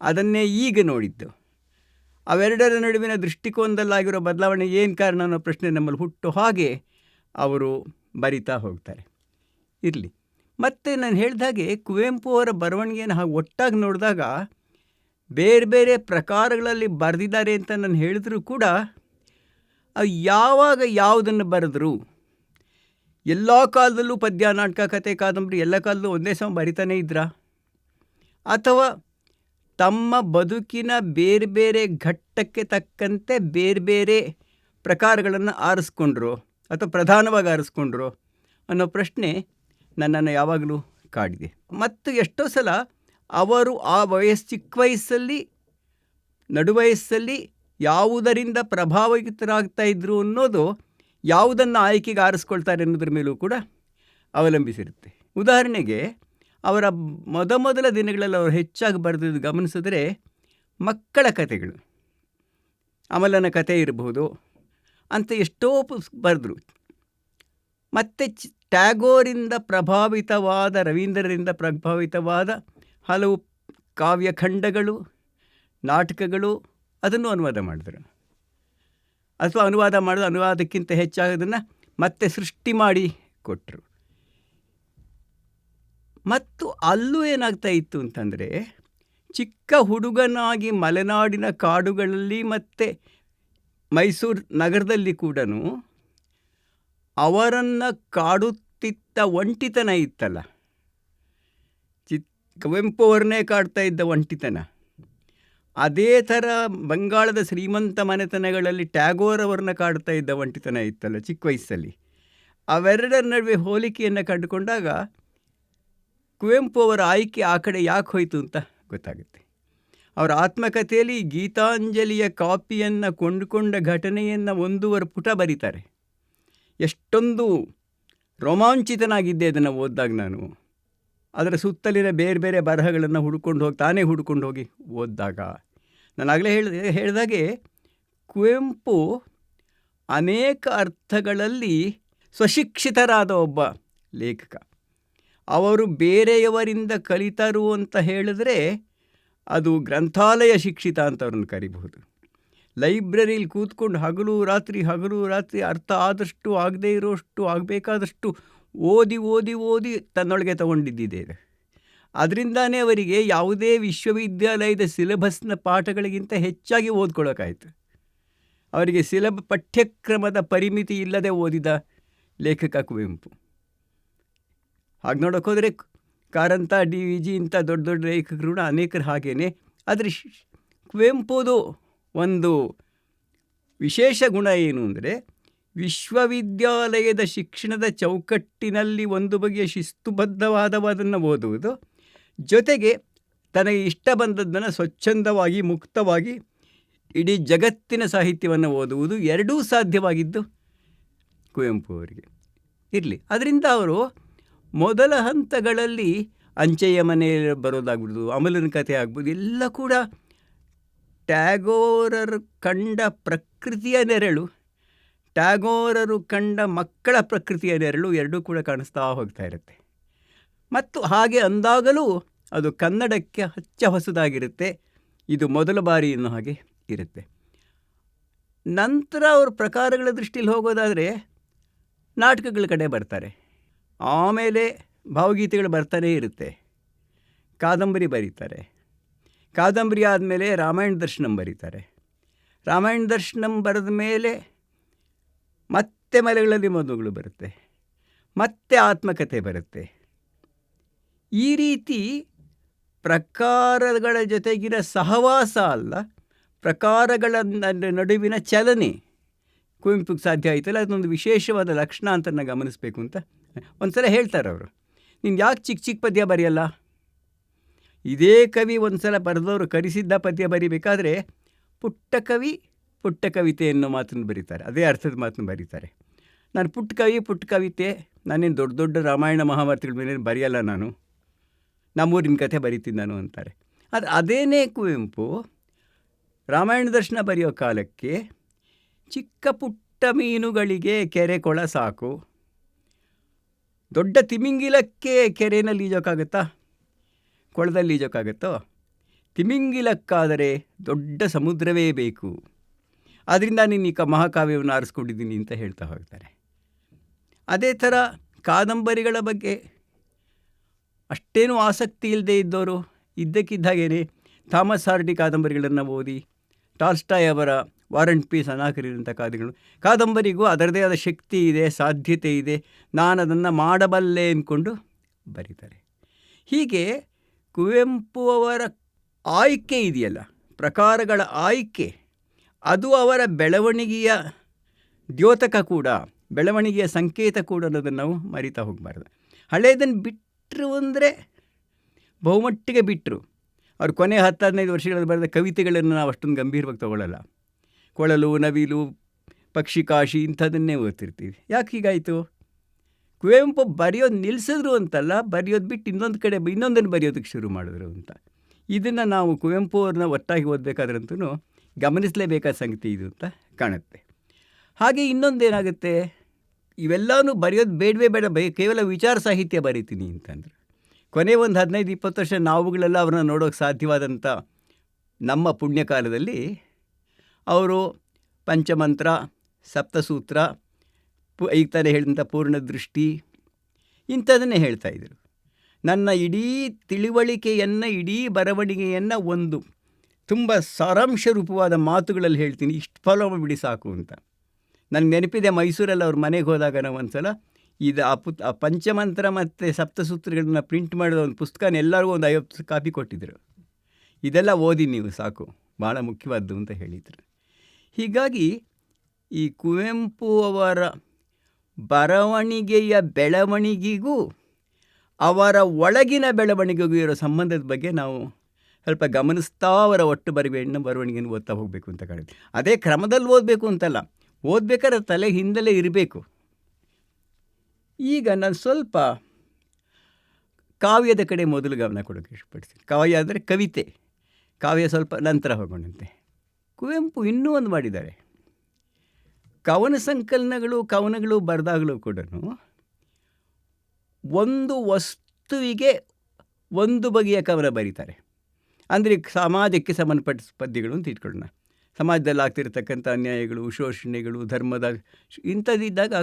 ಅದನ್ನೇ ಈಗ ನೋಡಿದ್ದು, ಅವೆರಡರ ನಡುವಿನ ದೃಷ್ಟಿಕೋನದಲ್ಲಾಗಿರೋ ಬದಲಾವಣೆ ಏನು ಕಾರಣ ಅನ್ನೋ ಪ್ರಶ್ನೆ ನಮ್ಮಲ್ಲಿ ಹುಟ್ಟೋ ಹಾಗೆ ಅವರು ಬರಿತಾ ಹೋಗ್ತಾರೆ. ಇರಲಿ. ಮತ್ತು ನಾನು ಹೇಳಿದಾಗೆ ಕುವೆಂಪು ಅವರ ಬರವಣಿಗೆಯನ್ನು ಹಾಗೆ ಒಟ್ಟಾಗಿ ನೋಡಿದಾಗ ಬೇರೆ ಬೇರೆ ಪ್ರಕಾರಗಳಲ್ಲಿ ಬರೆದಿದ್ದಾರೆ ಅಂತ ನಾನು ಹೇಳಿದ್ರೂ ಕೂಡ ಯಾವಾಗ ಯಾವುದನ್ನು ಬರೆದ್ರು, ಎಲ್ಲ ಕಾಲದಲ್ಲೂ ಪದ್ಯ, ನಾಟಕ, ಕತೆ, ಕಾದಂಬರಿ ಎಲ್ಲ ಕಾಲದಲ್ಲೂ ಒಂದೇ ಸಮ ಬರಿತಾನೇ ಇದ್ರಾ, ಅಥವಾ ತಮ್ಮ ಬದುಕಿನ ಬೇರೆ ಬೇರೆ ಘಟ್ಟಕ್ಕೆ ತಕ್ಕಂತೆ ಬೇರೆ ಬೇರೆ ಪ್ರಕಾರಗಳನ್ನು ಆರಿಸ್ಕೊಂಡ್ರು ಅಥವಾ ಪ್ರಧಾನವಾಗಿ ಆರಿಸ್ಕೊಂಡ್ರು ಅನ್ನೋ ಪ್ರಶ್ನೆ ನನ್ನನ್ನು ಯಾವಾಗಲೂ ಕಾಡಿದೆ. ಮತ್ತು ಎಷ್ಟೋ ಸಲ ಅವರು ಆ ಚಿಕ್ಕ ವಯಸ್ಸಲ್ಲಿ, ನಡುವಯಸ್ಸಲ್ಲಿ ಯಾವುದರಿಂದ ಪ್ರಭಾವಿತರಾಗ್ತಾ ಇದ್ರು ಅನ್ನೋದು ಯಾವುದನ್ನು ಆಯ್ಕೆಗೆ ಆರಿಸ್ಕೊಳ್ತಾರೆ ಅನ್ನೋದ್ರ ಮೇಲೂ ಕೂಡ ಅವಲಂಬಿಸಿರುತ್ತೆ. ಉದಾಹರಣೆಗೆ ಅವರ ಮೊದಲ ದಿನಗಳಲ್ಲಿ ಅವರು ಹೆಚ್ಚಾಗಿ ಬರೆದಿದ್ದು ಗಮನಿಸಿದ್ರೆ ಮಕ್ಕಳ ಕಥೆಗಳು, ಅಮಲನ ಕಥೆ ಇರಬಹುದು ಅಂತ ಎಷ್ಟೋ ಬರೆದರು. ಮತ್ತು ಟ್ಯಾಗೋರಿಂದ ಪ್ರಭಾವಿತವಾದ, ರವೀಂದ್ರರಿಂದ ಪ್ರಭಾವಿತವಾದ ಹಲವು ಕಾವ್ಯಖಂಡಗಳು, ನಾಟಕಗಳು ಅದನ್ನು ಅನುವಾದ ಮಾಡಿದರು. ಅಥವಾ ಅನುವಾದ ಮಾಡೋದು, ಅನುವಾದಕ್ಕಿಂತ ಹೆಚ್ಚಾಗೋದನ್ನು ಮತ್ತೆ ಸೃಷ್ಟಿ ಮಾಡಿ ಕೊಟ್ಟರು. ಮತ್ತು ಅಲ್ಲೂ ಏನಾಗ್ತಾ ಇತ್ತು ಅಂತಂದರೆ, ಚಿಕ್ಕ ಹುಡುಗನಾಗಿ ಮಲೆನಾಡಿನ ಕಾಡುಗಳಲ್ಲಿ ಮತ್ತು ಮೈಸೂರು ನಗರದಲ್ಲಿ ಕೂಡ ಅವರನ್ನು ಕಾಡುತ್ತಿದ್ದ ಒಂಟಿತನ ಇತ್ತಲ್ಲ, ಕುವೆಂಪು ಅವ್ರನ್ನೇ ಕಾಡ್ತಾ ಇದ್ದ ಒಂಟಿತನ, ಅದೇ ಥರ ಬಂಗಾಳದ ಶ್ರೀಮಂತ ಮನೆತನಗಳಲ್ಲಿ ಟ್ಯಾಗೋರ್ ಅವರನ್ನ ಕಾಡ್ತಾ ಇದ್ದ ಒಂಟಿತನ ಇತ್ತಲ್ಲ ಚಿಕ್ಕ ವಯಸ್ಸಲ್ಲಿ. ಅವೆರಡರ ನಡುವೆ ಹೋಲಿಕೆಯನ್ನು ಕಂಡುಕೊಂಡಾಗ ಕುವೆಂಪು ಅವರ ಆಯ್ಕೆ ಆ ಕಡೆ ಯಾಕೆ ಹೋಯಿತು ಅಂತ ಗೊತ್ತಾಗುತ್ತೆ. ಅವರ ಆತ್ಮಕಥೆಯಲ್ಲಿ ಗೀತಾಂಜಲಿಯ ಕಾಪಿಯನ್ನು ಕೊಂಡುಕೊಂಡ ಘಟನೆಯನ್ನು 1 ಪುಟ ಬರೀತಾರೆ. ಎಷ್ಟೊಂದು ರೋಮಾಂಚಿತನಾಗಿದ್ದೆ ಅದನ್ನು ಓದಿದಾಗ ನಾನು. ಅದರ ಸುತ್ತಲಿನ ಬೇರೆ ಬೇರೆ ಬರಹಗಳನ್ನು ತಾನೇ ಹುಡ್ಕೊಂಡು ಹೋಗಿ ಓದಿದಾಗ ನಾನು ಆಗಲೇ ಹೇಳಿದಾಗೆ ಕುವೆಂಪು ಅನೇಕ ಅರ್ಥಗಳಲ್ಲಿ ಸ್ವಶಿಕ್ಷಿತರಾದ ಒಬ್ಬ ಲೇಖಕ. ಅವರು ಬೇರೆಯವರಿಂದ ಕಲಿತರು ಅಂತ ಹೇಳಿದ್ರೆ ಅದು ಗ್ರಂಥಾಲಯ ಶಿಕ್ಷಿತ ಅಂತ ಅವ್ರನ್ನ ಕರಿಬಹುದು. ಲೈಬ್ರರಿಲಿ ಕೂತ್ಕೊಂಡು ಹಗಲು ರಾತ್ರಿ ಅರ್ಥ ಆದಷ್ಟು, ಆಗದೇ ಇರೋಷ್ಟು, ಆಗಬೇಕಾದಷ್ಟು ಓದಿ ತನ್ನೊಳಗೆ ತಗೊಂಡಿದ್ದಿದೆ. ಅದರಿಂದಾನೇ ಅವರಿಗೆ ಯಾವುದೇ ವಿಶ್ವವಿದ್ಯಾಲಯದ ಸಿಲೆಬಸ್ನ ಪಾಠಗಳಿಗಿಂತ ಹೆಚ್ಚಾಗಿ ಓದ್ಕೊಳ್ಳೋಕ್ಕಾಯಿತು. ಅವರಿಗೆ ಪಠ್ಯಕ್ರಮದ ಪರಿಮಿತಿ ಇಲ್ಲದೆ ಓದಿದ ಲೇಖಕ ಕುವೆಂಪು. ಹಾಗೆ ನೋಡೋಕ್ಕೋದ್ರೆ ಕಾರಂತ, DVG ಇಂಥ ದೊಡ್ಡ ದೊಡ್ಡ ಲೇಖಕರು ಅನೇಕರು ಹಾಗೇನೆ. ಆದರೆ ಕುವೆಂಪುದು ಒಂದು ವಿಶೇಷ ಗುಣ ಏನು ಅಂದರೆ, ವಿಶ್ವವಿದ್ಯಾಲಯದ ಶಿಕ್ಷಣದ ಚೌಕಟ್ಟಿನಲ್ಲಿ ಒಂದು ಬಗೆಯ ಶಿಸ್ತುಬದ್ಧವಾದವನ್ನು ಓದುವುದು, ಜೊತೆಗೆ ತನಗೆ ಇಷ್ಟ ಬಂದದ್ದನ್ನು ಸ್ವಚ್ಛಂದವಾಗಿ ಮುಕ್ತವಾಗಿ ಇಡೀ ಜಗತ್ತಿನ ಸಾಹಿತ್ಯವನ್ನು ಓದುವುದು, ಎರಡೂ ಸಾಧ್ಯವಾಗಿದ್ದು ಕುವೆಂಪು ಅವರಿಗೆ. ಇರಲಿ, ಅದರಿಂದ ಅವರು ಮೊದಲ ಹಂತಗಳಲ್ಲಿ ಅಂಚೆಯ ಮನೆಯಲ್ಲಿ ಬರೋದಾಗ್ಬೋದು, ಅಮಲನ ಕಥೆ ಆಗ್ಬೋದು, ಎಲ್ಲ ಕೂಡ ಟ್ಯಾಗೋರರು ಕಂಡ ಪ್ರಕೃತಿಯ ನೆರಳು, ಟ್ಯಾಗೋರರು ಕಂಡ ಮಕ್ಕಳ ಪ್ರಕೃತಿಯ ನೆರಳು ಎರಡೂ ಕೂಡ ಕಾಣಿಸ್ತಾ ಹೋಗ್ತಾ ಇರುತ್ತೆ. ಮತ್ತು ಹಾಗೆ ಅಂದಾಗಲೂ ಅದು ಕನ್ನಡಕ್ಕೆ ಹಚ್ಚ ಹೊಸದಾಗಿರುತ್ತೆ. ಇದು ಮೊದಲ ಬಾರಿ ಅನ್ನೋ ಹಾಗೆ ಇರುತ್ತೆ. ನಂತರ ಅವರು ಪ್ರಕಾರಗಳ ದೃಷ್ಟಿಯಲ್ಲಿ ಹೋಗೋದಾದರೆ ನಾಟಕಗಳ ಕಡೆ ಬರ್ತಾರೆ. ಆಮೇಲೆ ಭಾವಗೀತೆಗಳು ಬರ್ತಾನೇ ಇರುತ್ತೆ. ಕಾದಂಬರಿ ಬರೀತಾರೆ. ಕಾದಂಬರಿ ಆದಮೇಲೆ ರಾಮಾಯಣ ದರ್ಶನಂ ಬರೀತಾರೆ. ರಾಮಾಯಣ ದರ್ಶನಂ ಬರೆದ ಮೇಲೆ ಮತ್ತೆ ಮಲೆಗಳಲ್ಲಿ ಮದುವೆಗಳು ಬರುತ್ತೆ, ಮತ್ತೆ ಆತ್ಮಕಥೆ ಬರುತ್ತೆ. ಈ ರೀತಿ ಪ್ರಕಾರಗಳ ಜೊತೆಗಿನ ಸಹವಾಸ ಅಲ್ಲ, ಪ್ರಕಾರಗಳ ನಡುವಿನ ಚಲನೆ ಕುವೆಂಪುಗೆ ಸಾಧ್ಯ ಆಯಿತಲ್ಲ, ಅದೊಂದು ವಿಶೇಷವಾದ ಲಕ್ಷಣ ಅಂತ ನಾನು ಗಮನಿಸಬೇಕು ಅಂತ ಒಂದು ಸಲ ಹೇಳ್ತಾರೆ ಅವರು. ನೀನು ಯಾಕೆ ಚಿಕ್ಕ ಪದ್ಯ ಬರೆಯಲ್ಲ? ಇದೇ ಕವಿ ಒಂದು ಸಲ ಬರೆದವರು ಕರೆಸಿದ್ದ ಪದ್ಯ ಬರಿಬೇಕಾದ್ರೆ ಪುಟ್ಟ ಕವಿ ಪುಟ್ಟ ಕವಿತೆ ಅನ್ನೋ ಮಾತನ್ನು ಬರೀತಾರೆ, ಅದೇ ಅರ್ಥದ ಮಾತನ್ನು ಬರೀತಾರೆ. ನಾನು ಪುಟ್ಟ ಕವಿತೆ, ನಾನೇನು ದೊಡ್ಡ ದೊಡ್ಡ ರಾಮಾಯಣ ಮಹಾಭಾರತಗಳ ಮೇಲೆ ಬರೆಯಲ್ಲ, ನಮ್ಮೂರಿನ ಕಥೆ ಬರಿತೀನಿ ನಾನು ಅಂತಾರೆ. ಅದೇನೇ ಕುವೆಂಪು ರಾಮಾಯಣ ದರ್ಶನ ಬರೆಯೋ ಕಾಲಕ್ಕೆ ಚಿಕ್ಕ ಪುಟ್ಟ ಮೀನುಗಳಿಗೆ ಕೆರೆ ಕೊಳ ಸಾಕು, ದೊಡ್ಡ ತಿಮಿಂಗಿಲಕ್ಕೆ ಕೆರೆಯಲ್ಲಿ ಈಜೋಕ್ಕಾಗತ್ತಾ, ಕೊಳದಲ್ಲಿ ಈಜೋಕ್ಕಾಗತ್ತೋ? ತಿಮಿಂಗಿಲಕ್ಕಾದರೆ ದೊಡ್ಡ ಸಮುದ್ರವೇ ಬೇಕು. ಆದ್ದರಿಂದ ನೀನು ಈ ಮಹಾಕಾವ್ಯವನ್ನು ಆರಿಸ್ಕೊಂಡಿದ್ದೀನಿ ಅಂತ ಹೇಳ್ತಾ ಹೋಗ್ತಾರೆ. ಅದೇ ಥರ ಕಾದಂಬರಿಗಳ ಬಗ್ಗೆ ಅಷ್ಟೇನೂ ಆಸಕ್ತಿ ಇಲ್ಲದೆ ಇದ್ದವರು ಇದ್ದಕ್ಕಿದ್ದಾಗೇನೆ ಥಾಮಸ್ ಹಾರ್ಡಿ ಕಾದಂಬರಿಗಳನ್ನು ಓದಿ, ಟಾಲ್ಸ್ಟಾಯ್ ಅವರ ವಾರ್ ಆ್ಯಂಡ್ ಪೀಸ್, ಅನಾಕರಿದಂಥ ಕಾದಂಬರಿಗೂ ಅದರದೇ ಆದ ಶಕ್ತಿ ಇದೆ, ಸಾಧ್ಯತೆ ಇದೆ, ನಾನು ಅದನ್ನು ಮಾಡಬಲ್ಲೆ ಅಂದ್ಕೊಂಡು ಬರೀತಾರೆ. ಹೀಗೆ ಕುವೆಂಪು ಅವರ ಆಯ್ಕೆ ಇದೆಯಲ್ಲ, ಪ್ರಕಾರಗಳ ಆಯ್ಕೆ, ಅದು ಅವರ ಬೆಳವಣಿಗೆಯ ದ್ಯೋತಕ ಕೂಡ, ಬೆಳವಣಿಗೆಯ ಸಂಕೇತ ಕೂಡ ಅನ್ನೋದನ್ನು ನಾವು ಮರಿತಾ ಹೋಗಬಾರ್ದು. ಹಳೆಯದನ್ನು ಬಿಟ್ಟರು ಅಂದರೆ ಬಹುಮಟ್ಟಿಗೆ ಬಿಟ್ಟರು. ಅವ್ರು ಕೊನೆ 10-15 ವರ್ಷಗಳಲ್ಲಿ ಬರೆದ ಕವಿತೆಗಳನ್ನು ನಾವು ಅಷ್ಟೊಂದು ಗಂಭೀರವಾಗಿ ತಗೊಳ್ಳಲ್ಲ. ಕೊಳಲು, ನವಿಲು, ಪಕ್ಷಿಕಾಶಿ ಇಂಥದ್ದನ್ನೇ ಓದ್ತಿರ್ತೀವಿ. ಯಾಕೆ ಹೀಗಾಯಿತು? ಕುವೆಂಪು ಬರೆಯೋದು ನಿಲ್ಲಿಸಿದ್ರು ಅಂತಲ್ಲ, ಬರೆಯೋದು ಬಿಟ್ಟು ಇನ್ನೊಂದನ್ನು ಬರೆಯೋದಕ್ಕೆ ಶುರು ಮಾಡಿದ್ರು ಅಂತ. ಇದನ್ನು ನಾವು ಕುವೆಂಪು ಅವ್ರನ್ನ ಒಟ್ಟಾಗಿ ಓದಬೇಕಾದ್ರಂತೂ ಗಮನಿಸಲೇಬೇಕಾದ ಸಂಗತಿ ಇದು ಅಂತ ಕಾಣುತ್ತೆ. ಹಾಗೆ ಇನ್ನೊಂದೇನಾಗುತ್ತೆ, ಇವೆಲ್ಲವೂ ಬರೆಯೋದು ಬೇಡವೇ ಬೇಡ, ಕೇವಲ ವಿಚಾರ ಸಾಹಿತ್ಯ ಬರೀತೀನಿ ಅಂತಂದ್ರೆ ಕೊನೆ ಒಂದು 15-20 ವರ್ಷ ನಾವುಗಳೆಲ್ಲ ಅವ್ರನ್ನ ನೋಡೋಕ್ಕೆ ಸಾಧ್ಯವಾದಂಥ ನಮ್ಮ ಪುಣ್ಯಕಾಲದಲ್ಲಿ ಅವರು ಪಂಚಮಂತ್ರ, ಸಪ್ತಸೂತ್ರ, ಈಗ ತಾನೇ ಹೇಳಿದಂಥ ಪೂರ್ಣದೃಷ್ಟಿ ಇಂಥದನ್ನೇ ಹೇಳ್ತಾಯಿದ್ರು. ನನ್ನ ಇಡೀ ತಿಳುವಳಿಕೆಯನ್ನು, ಇಡೀ ಬರವಣಿಗೆಯನ್ನು ಒಂದು ತುಂಬ ಸಾರಾಂಶ ರೂಪವಾದ ಮಾತುಗಳಲ್ಲಿ ಹೇಳ್ತೀನಿ, ಇಷ್ಟು ಫಾಲೋ ಮಾಡಿಬಿಡಿ ಸಾಕು ಅಂತ. ನನಗೆ ನೆನಪಿದೆ, ಮೈಸೂರಲ್ಲಿ ಅವ್ರ ಮನೆಗೆ ಹೋದಾಗ ನಾವು ಒಂದು ಸಲ ಇದು ಆ ಪಂಚಮಂತ್ರ ಮತ್ತು ಸಪ್ತಸೂತ್ರಗಳನ್ನ ಪ್ರಿಂಟ್ ಮಾಡಿದ ಒಂದು ಪುಸ್ತಕನ ಎಲ್ಲರಿಗೂ ಒಂದು 50 ಕಾಪಿ ಕೊಟ್ಟಿದ್ದರು. ಇದೆಲ್ಲ ಓದಿ ನೀವು ಸಾಕು, ಭಾಳ ಮುಖ್ಯವಾದ್ದು ಅಂತ ಹೇಳಿದರು. ಹೀಗಾಗಿ ಈ ಕುವೆಂಪು ಅವರ ಬರವಣಿಗೆಯ ಬೆಳವಣಿಗೆಗೂ ಅವರ ಒಳಗಿನ ಬೆಳವಣಿಗೆಗೂ ಇರೋ ಸಂಬಂಧದ ಬಗ್ಗೆ ನಾವು ಸ್ವಲ್ಪ ಗಮನಿಸ್ತಾ ಅವರ ಒಟ್ಟು ಬರವಣಿಗೆಯನ್ನು ಓದ್ತಾ ಹೋಗಬೇಕು ಅಂತ ಕಾಣುತ್ತೆ. ಅದೇ ಕ್ರಮದಲ್ಲಿ ಓದಬೇಕು ಅಂತಲ್ಲ, ಓದಬೇಕಾದ್ರೆ ತಲೆ ಹಿಂದಲೇ ಇರಬೇಕು. ಈಗ ನಾನು ಸ್ವಲ್ಪ ಕಾವ್ಯದ ಕಡೆ ಮೊದಲು ಗಮನ ಕೊಡೋಕ್ಕೆ ಇಷ್ಟಪಡ್ತೀನಿ. ಕಾವ್ಯ ಅಂದರೆ ಕವಿತೆ, ಕಾವ್ಯ ಸ್ವಲ್ಪ ನಂತರ ಹೋಗೋಣಂತೆ. ಕುವೆಂಪು ಇನ್ನೂ ಒಂದು ಮಾಡಿದ್ದಾರೆ. ಕವನಗಳು ಬರೆದಾಗಲೂ ಕೂಡ ಒಂದು ವಸ್ತುವಿಗೆ ಒಂದು ಬಗೆಯ ಕವನ ಬರೀತಾರೆ. ಅಂದರೆ ಸಮಾಜಕ್ಕೆ ಸಂಬಂಧಪಟ್ಟ ಪದ್ಯಗಳು ಅಂತ ಇಟ್ಕೊಳ್ಳೋಣ. ಸಮಾಜದಲ್ಲಿ ಆಗ್ತಿರ್ತಕ್ಕಂಥ ಅನ್ಯಾಯಗಳು, ಶೋಷಣೆಗಳು, ಧರ್ಮದ ಇಂಥದ್ದಿದ್ದಾಗ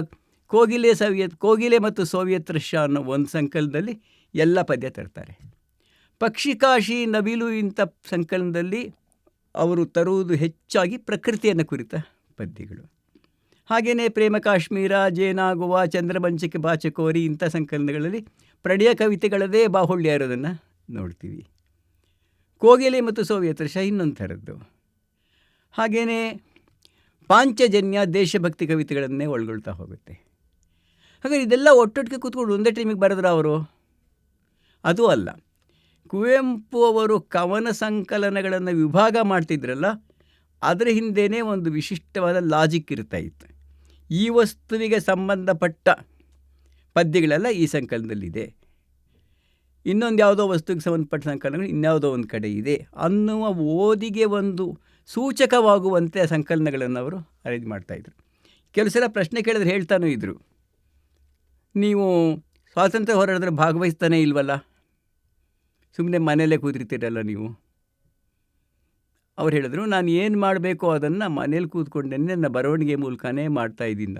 ಕೋಗಿಲೆ ಮತ್ತು ಸೋವಿಯತ್ ರಷ್ಯಾ ಅನ್ನೋ ಒಂದು ಸಂಕಲನದಲ್ಲಿ ಎಲ್ಲ ಪದ್ಯ ತರ್ತಾರೆ. ಪಕ್ಷಿಕಾಶಿ, ನವಿಲು ಇಂಥ ಸಂಕಲನದಲ್ಲಿ ಅವರು ತರುವುದು ಹೆಚ್ಚಾಗಿ ಪ್ರಕೃತಿಯನ್ನು ಕುರಿತ ಪದ್ಯಗಳು. ಹಾಗೆಯೇ ಪ್ರೇಮ ಕಾಶ್ಮೀರ, ಜೇನಾಗುವ, ಚಂದ್ರಮಂಚಿಕೆ ಬಾಚಕೋರಿ ಇಂಥ ಸಂಕಲನಗಳಲ್ಲಿ ಪ್ರಣಯ ಕವಿತೆಗಳದೇ ಬಾಹುಳ್ಯ ಇರೋದನ್ನು ನೋಡ್ತೀವಿ. ಕೋಗಿಲೆ ಮತ್ತು ಸೋವಿಯತ್ ರಷ್ಯಾ ಇನ್ನೊಂದು ಥರದ್ದು. ಹಾಗೆಯೇ ಪಾಂಚಜನ್ಯ ದೇಶಭಕ್ತಿ ಕವಿತೆಗಳನ್ನೇ ಒಳಗೊಳ್ತಾ ಹೋಗುತ್ತೆ. ಹಾಗಾಗಿ ಇದೆಲ್ಲ ಒಟ್ಟೊಟ್ಟಿಗೆ ಕೂತ್ಕೊಂಡು ಒಂದೇ ಟೈಮಿಗೆ ಬರೆದ್ರು ಅವರು? ಅದು ಅಲ್ಲ. ಕುವೆಂಪು ಅವರು ಕವನ ಸಂಕಲನಗಳನ್ನು ವಿಭಾಗ ಮಾಡ್ತಿದ್ರಲ್ಲ, ಅದರ ಹಿಂದೆಯೇ ಒಂದು ವಿಶಿಷ್ಟವಾದ ಲಾಜಿಕ್ ಇರ್ತಾ ಇತ್ತು. ಈ ವಸ್ತುವಿಗೆ ಸಂಬಂಧಪಟ್ಟ ಪದ್ಯಗಳೆಲ್ಲ ಈ ಸಂಕಲನದಲ್ಲಿದೆ, ಇನ್ನೊಂದು ಯಾವುದೋ ವಸ್ತುವಿಗೆ ಸಂಬಂಧಪಟ್ಟ ಸಂಕಲನಗಳು ಇನ್ಯಾವುದೋ ಒಂದು ಕಡೆ ಇದೆ ಅನ್ನುವ ಓದಿಗೆ ಒಂದು ಸೂಚಕವಾಗುವಂತೆ ಸಂಕಲನಗಳನ್ನು ಅವರು ಅರೇಂಜ್ ಮಾಡ್ತಾಯಿದ್ರು. ಕೆಲವು ಸಲ ಪ್ರಶ್ನೆ ಕೇಳಿದ್ರೆ ಹೇಳ್ತಾನೂ ಇದ್ದರು, ನೀವು ಸ್ವಾತಂತ್ರ್ಯ ಹೋರಾಟದಲ್ಲಿ ಭಾಗವಹಿಸ್ತಾನೇ ಇಲ್ವಲ್ಲ, ಸುಮ್ಮನೆ ಮನೆಯಲ್ಲೇ ಕೂತಿರ್ತೀರಲ್ಲ ನೀವು. ಅವ್ರು ಹೇಳಿದ್ರು, ನಾನು ಏನು ಮಾಡಬೇಕು ಅದನ್ನು ಮನೇಲಿ ಕೂತ್ಕೊಂಡೇ ನನ್ನ ಬರವಣಿಗೆ ಮೂಲಕನೇ ಮಾಡ್ತಾಯಿದ್ದೀನಿ.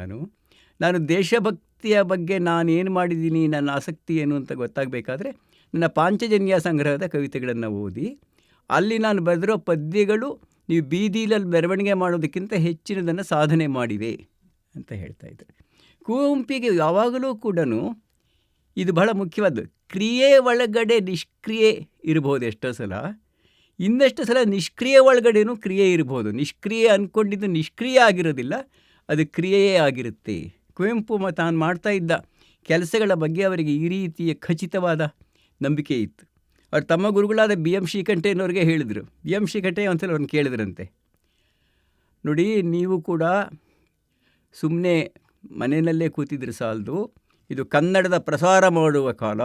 ನಾನು ದೇಶಭಕ್ತಿಯ ಬಗ್ಗೆ ನಾನೇನು ಮಾಡಿದ್ದೀನಿ, ನನ್ನ ಆಸಕ್ತಿ ಏನು ಅಂತ ಗೊತ್ತಾಗಬೇಕಾದ್ರೆ ನನ್ನ ಪಾಂಚಜನ್ಯ ಸಂಗ್ರಹದ ಕವಿತೆಗಳನ್ನು ಓದಿ, ಅಲ್ಲಿ ನಾನು ಬರೆದಿರೋ ಪದ್ಯಗಳು ನೀವು ಬೀದಿಲಲ್ಲಿ ಮೆರವಣಿಗೆ ಮಾಡೋದಕ್ಕಿಂತ ಹೆಚ್ಚಿನದನ್ನು ಸಾಧನೆ ಮಾಡಿವೆ ಅಂತ ಹೇಳ್ತಾಯಿದ್ರು. ಕುವೆಂಪಿಗೆ ಯಾವಾಗಲೂ ಕೂಡ ಇದು ಬಹಳ ಮುಖ್ಯವಾದ್ದು. ಕ್ರಿಯೆ ಒಳಗಡೆ ನಿಷ್ಕ್ರಿಯೆ ಇರ್ಬೋದು ಎಷ್ಟೋ ಸಲ, ಇನ್ನಷ್ಟು ಸಲ ನಿಷ್ಕ್ರಿಯೆ ಒಳಗಡೆನೂ ಕ್ರಿಯೆ ಇರ್ಬೋದು. ನಿಷ್ಕ್ರಿಯೆ ಅಂದ್ಕೊಂಡಿದ್ದು ನಿಷ್ಕ್ರಿಯೆ ಆಗಿರೋದಿಲ್ಲ, ಅದು ಕ್ರಿಯೆಯೇ ಆಗಿರುತ್ತೆ. ಕುವೆಂಪು ತಾನು ಮಾಡ್ತಾ ಇದ್ದ ಕೆಲಸಗಳ ಬಗ್ಗೆ ಅವರಿಗೆ ಈ ರೀತಿಯ ಖಚಿತವಾದ ನಂಬಿಕೆ ಇತ್ತು. ಅವ್ರು ತಮ್ಮ ಗುರುಗಳಾದ BM ಶ್ರೀಕಂಠಯ್ಯನವ್ರಿಗೆ ಹೇಳಿದರು. BM ಶ್ರೀಕಂಠಯ್ಯ ಒಂದ್ಸಲ ಅವ್ರನ್ನ ಕೇಳಿದ್ರಂತೆ, ನೋಡಿ ನೀವು ಕೂಡ ಸುಮ್ಮನೆ ಮನೆಯಲ್ಲೇ ಕೂತಿದ್ರೆ ಸಾಲದು, ಇದು ಕನ್ನಡದ ಪ್ರಸಾರ ಮಾಡುವ ಕಾಲ,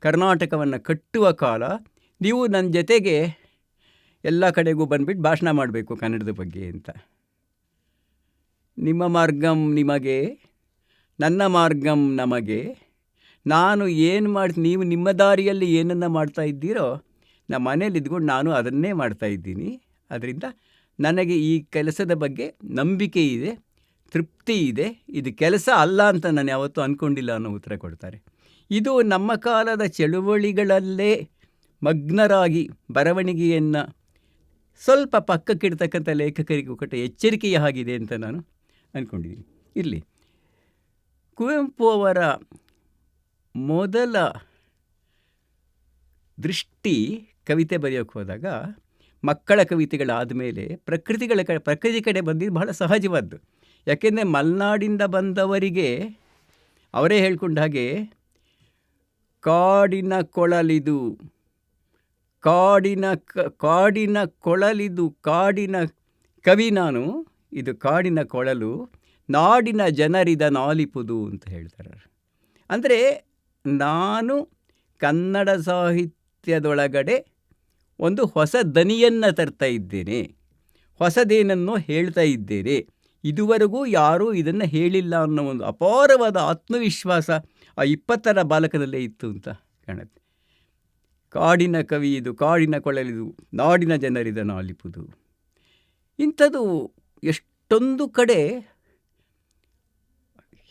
ಕರ್ನಾಟಕವನ್ನು ಕಟ್ಟುವ ಕಾಲ, ನೀವು ನನ್ನ ಜೊತೆಗೆ ಎಲ್ಲ ಕಡೆಗೂ ಬಂದುಬಿಟ್ಟು ಭಾಷಣ ಮಾಡಬೇಕು ಕನ್ನಡದ ಬಗ್ಗೆ ಅಂತ. ನಿಮ್ಮ ಮಾರ್ಗಂ ನಿಮಗೆ, ನನ್ನ ಮಾರ್ಗಂ ನಮಗೆ. ನಾನು ಏನು ನೀವು ನಿಮ್ಮ ದಾರಿಯಲ್ಲಿ ಏನನ್ನು ಮಾಡ್ತಾ ಇದ್ದೀರೋ ನಮ್ಮ ಮನೇಲಿ ಇದ್ಕೊಂಡು ನಾನು ಅದನ್ನೇ ಮಾಡ್ತಾಯಿದ್ದೀನಿ. ಅದರಿಂದ ನನಗೆ ಈ ಕೆಲಸದ ಬಗ್ಗೆ ನಂಬಿಕೆ ಇದೆ, ತೃಪ್ತಿ ಇದೆ. ಇದು ಕೆಲಸ ಅಲ್ಲ ಅಂತ ನಾನು ಯಾವತ್ತೂ ಅಂದ್ಕೊಂಡಿಲ್ಲ ಅನ್ನೋ ಉತ್ತರ ಕೊಡ್ತಾರೆ. ಇದು ನಮ್ಮ ಕಾಲದ ಚಳುವಳಿಗಳಲ್ಲೇ ಮಗ್ನರಾಗಿ ಬರವಣಿಗೆಯನ್ನು ಸ್ವಲ್ಪ ಪಕ್ಕಕ್ಕಿಡ್ತಕ್ಕಂಥ ಲೇಖಕರಿಗೂ ಕೊಟ್ಟ ಎಚ್ಚರಿಕೆಯ ಆಗಿದೆ ಅಂತ ನಾನು ಅಂದ್ಕೊಂಡಿದ್ದೀನಿ. ಇರಲಿ, ಕುವೆಂಪು ಅವರ ಮೊದಲ ದೃಷ್ಟಿ ಕವಿತೆ ಬರೆಯೋಕ್ಕೆ ಹೋದಾಗ ಮಕ್ಕಳ ಕವಿತೆಗಳಾದ ಮೇಲೆ ಪ್ರಕೃತಿ ಕಡೆ ಬಂದಿದ್ದು ಬಹಳ ಸಹಜವಾದ್ದು. ಯಾಕೆಂದರೆ ಮಲೆನಾಡಿಂದ ಬಂದವರಿಗೆ ಅವರೇ ಹೇಳ್ಕೊಂಡ ಹಾಗೆ, ಕಾಡಿನ ಕೊಳಲಿದು ಕಾಡಿನ ಕೊಳಲಿದು ಕಾಡಿನ ಕವಿ ನಾನು, ಇದು ಕಾಡಿನ ಕೊಳಲು, ನಾಡಿನ ಜನರಿದ ನಾಲಿಪುದು ಅಂತ ಹೇಳ್ತಾರೆ. ಅಂದರೆ ನಾನು ಕನ್ನಡ ಸಾಹಿತ್ಯದೊಳಗಡೆ ಒಂದು ಹೊಸ ದನಿಯನ್ನು ತರ್ತಾ ಇದ್ದೇನೆ, ಹೊಸದೇನನ್ನು ಹೇಳ್ತಾ ಇದ್ದೇನೆ, ಇದುವರೆಗೂ ಯಾರೂ ಇದನ್ನು ಹೇಳಿಲ್ಲ ಅನ್ನೋ ಒಂದು ಅಪಾರವಾದ ಆತ್ಮವಿಶ್ವಾಸ ಆ 20ರ ಬಾಲಕದಲ್ಲೇ ಇತ್ತು ಅಂತ ಕಾಣುತ್ತೆ. ಕಾಡಿನ ಕವಿ ಇದು, ಕಾಡಿನ ಕೊಳಲಿದು, ನಾಡಿನ ಜನರಿದ ನಾಲಿಪುದು. ಇಂಥದ್ದು ಎಷ್ಟೊಂದು ಕಡೆ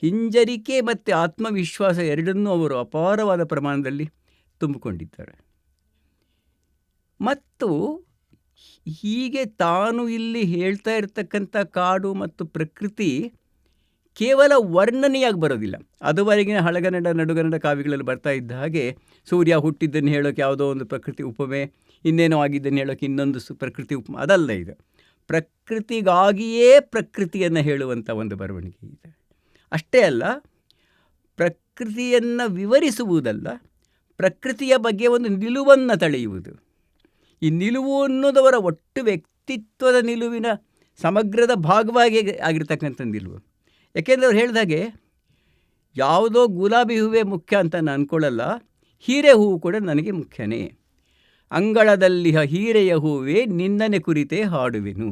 ಹಿಂಜರಿಕೆ ಮತ್ತು ಆತ್ಮವಿಶ್ವಾಸ ಎರಡನ್ನೂ ಅವರು ಅಪಾರವಾದ ಪ್ರಮಾಣದಲ್ಲಿ ತುಂಬಿಕೊಂಡಿದ್ದಾರೆ. ಮತ್ತು ಹೀಗೆ ತಾನು ಇಲ್ಲಿ ಹೇಳ್ತಾ ಇರತಕ್ಕಂಥ ಕಾಡು ಮತ್ತು ಪ್ರಕೃತಿ ಕೇವಲ ವರ್ಣನೆಯಾಗಿ ಬರೋದಿಲ್ಲ. ಅದುವರೆಗಿನ ಹಳಗನ್ನಡ ನಡುಗನ್ನಡ ಕಾವ್ಯಗಳಲ್ಲಿ ಬರ್ತಾ ಇದ್ದ ಹಾಗೆ ಸೂರ್ಯ ಹುಟ್ಟಿದ್ದನ್ನು ಹೇಳೋಕ್ಕೆ ಯಾವುದೋ ಒಂದು ಪ್ರಕೃತಿ ಉಪಮೆ, ಇನ್ನೇನೋ ಆಗಿದ್ದನ್ನು ಹೇಳೋಕ್ಕೆ ಇನ್ನೊಂದು ಪ್ರಕೃತಿ ಉಪಮೆ, ಅದಲ್ಲ ಇದು. ಪ್ರಕೃತಿಗಾಗಿಯೇ ಪ್ರಕೃತಿಯನ್ನು ಹೇಳುವಂಥ ಒಂದು ಬರವಣಿಗೆ ಇದೆ. ಅಷ್ಟೇ ಅಲ್ಲ, ಪ್ರಕೃತಿಯನ್ನು ವಿವರಿಸುವುದಲ್ಲ, ಪ್ರಕೃತಿಯ ಬಗ್ಗೆ ಒಂದು ನಿಲುವನ್ನು ತಳೆಯುವುದು. ಈ ನಿಲುವು ಅನ್ನೋದವರ ಒಟ್ಟು ವ್ಯಕ್ತಿತ್ವದ ನಿಲುವಿನ ಸಮಗ್ರದ ಭಾಗವಾಗಿ ಆಗಿರ್ತಕ್ಕಂಥ ನಿಲುವು. ಯಾಕೆಂದರೆ ಅವ್ರು ಹೇಳಿದಾಗೆ ಯಾವುದೋ ಗುಲಾಬಿ ಹೂವೇ ಮುಖ್ಯ ಅಂತ ನಾನು ಅಂದ್ಕೊಳ್ಳಲ್ಲ, ಹೀರೆ ಹೂವು ಕೂಡ ನನಗೆ ಮುಖ್ಯನೇ. ಅಂಗಳದಲ್ಲಿ ಹೀರೆಯ ಹೂವೇ ನಿನ್ನನೆ ಕುರಿತೇ ಹಾಡುವೆನು.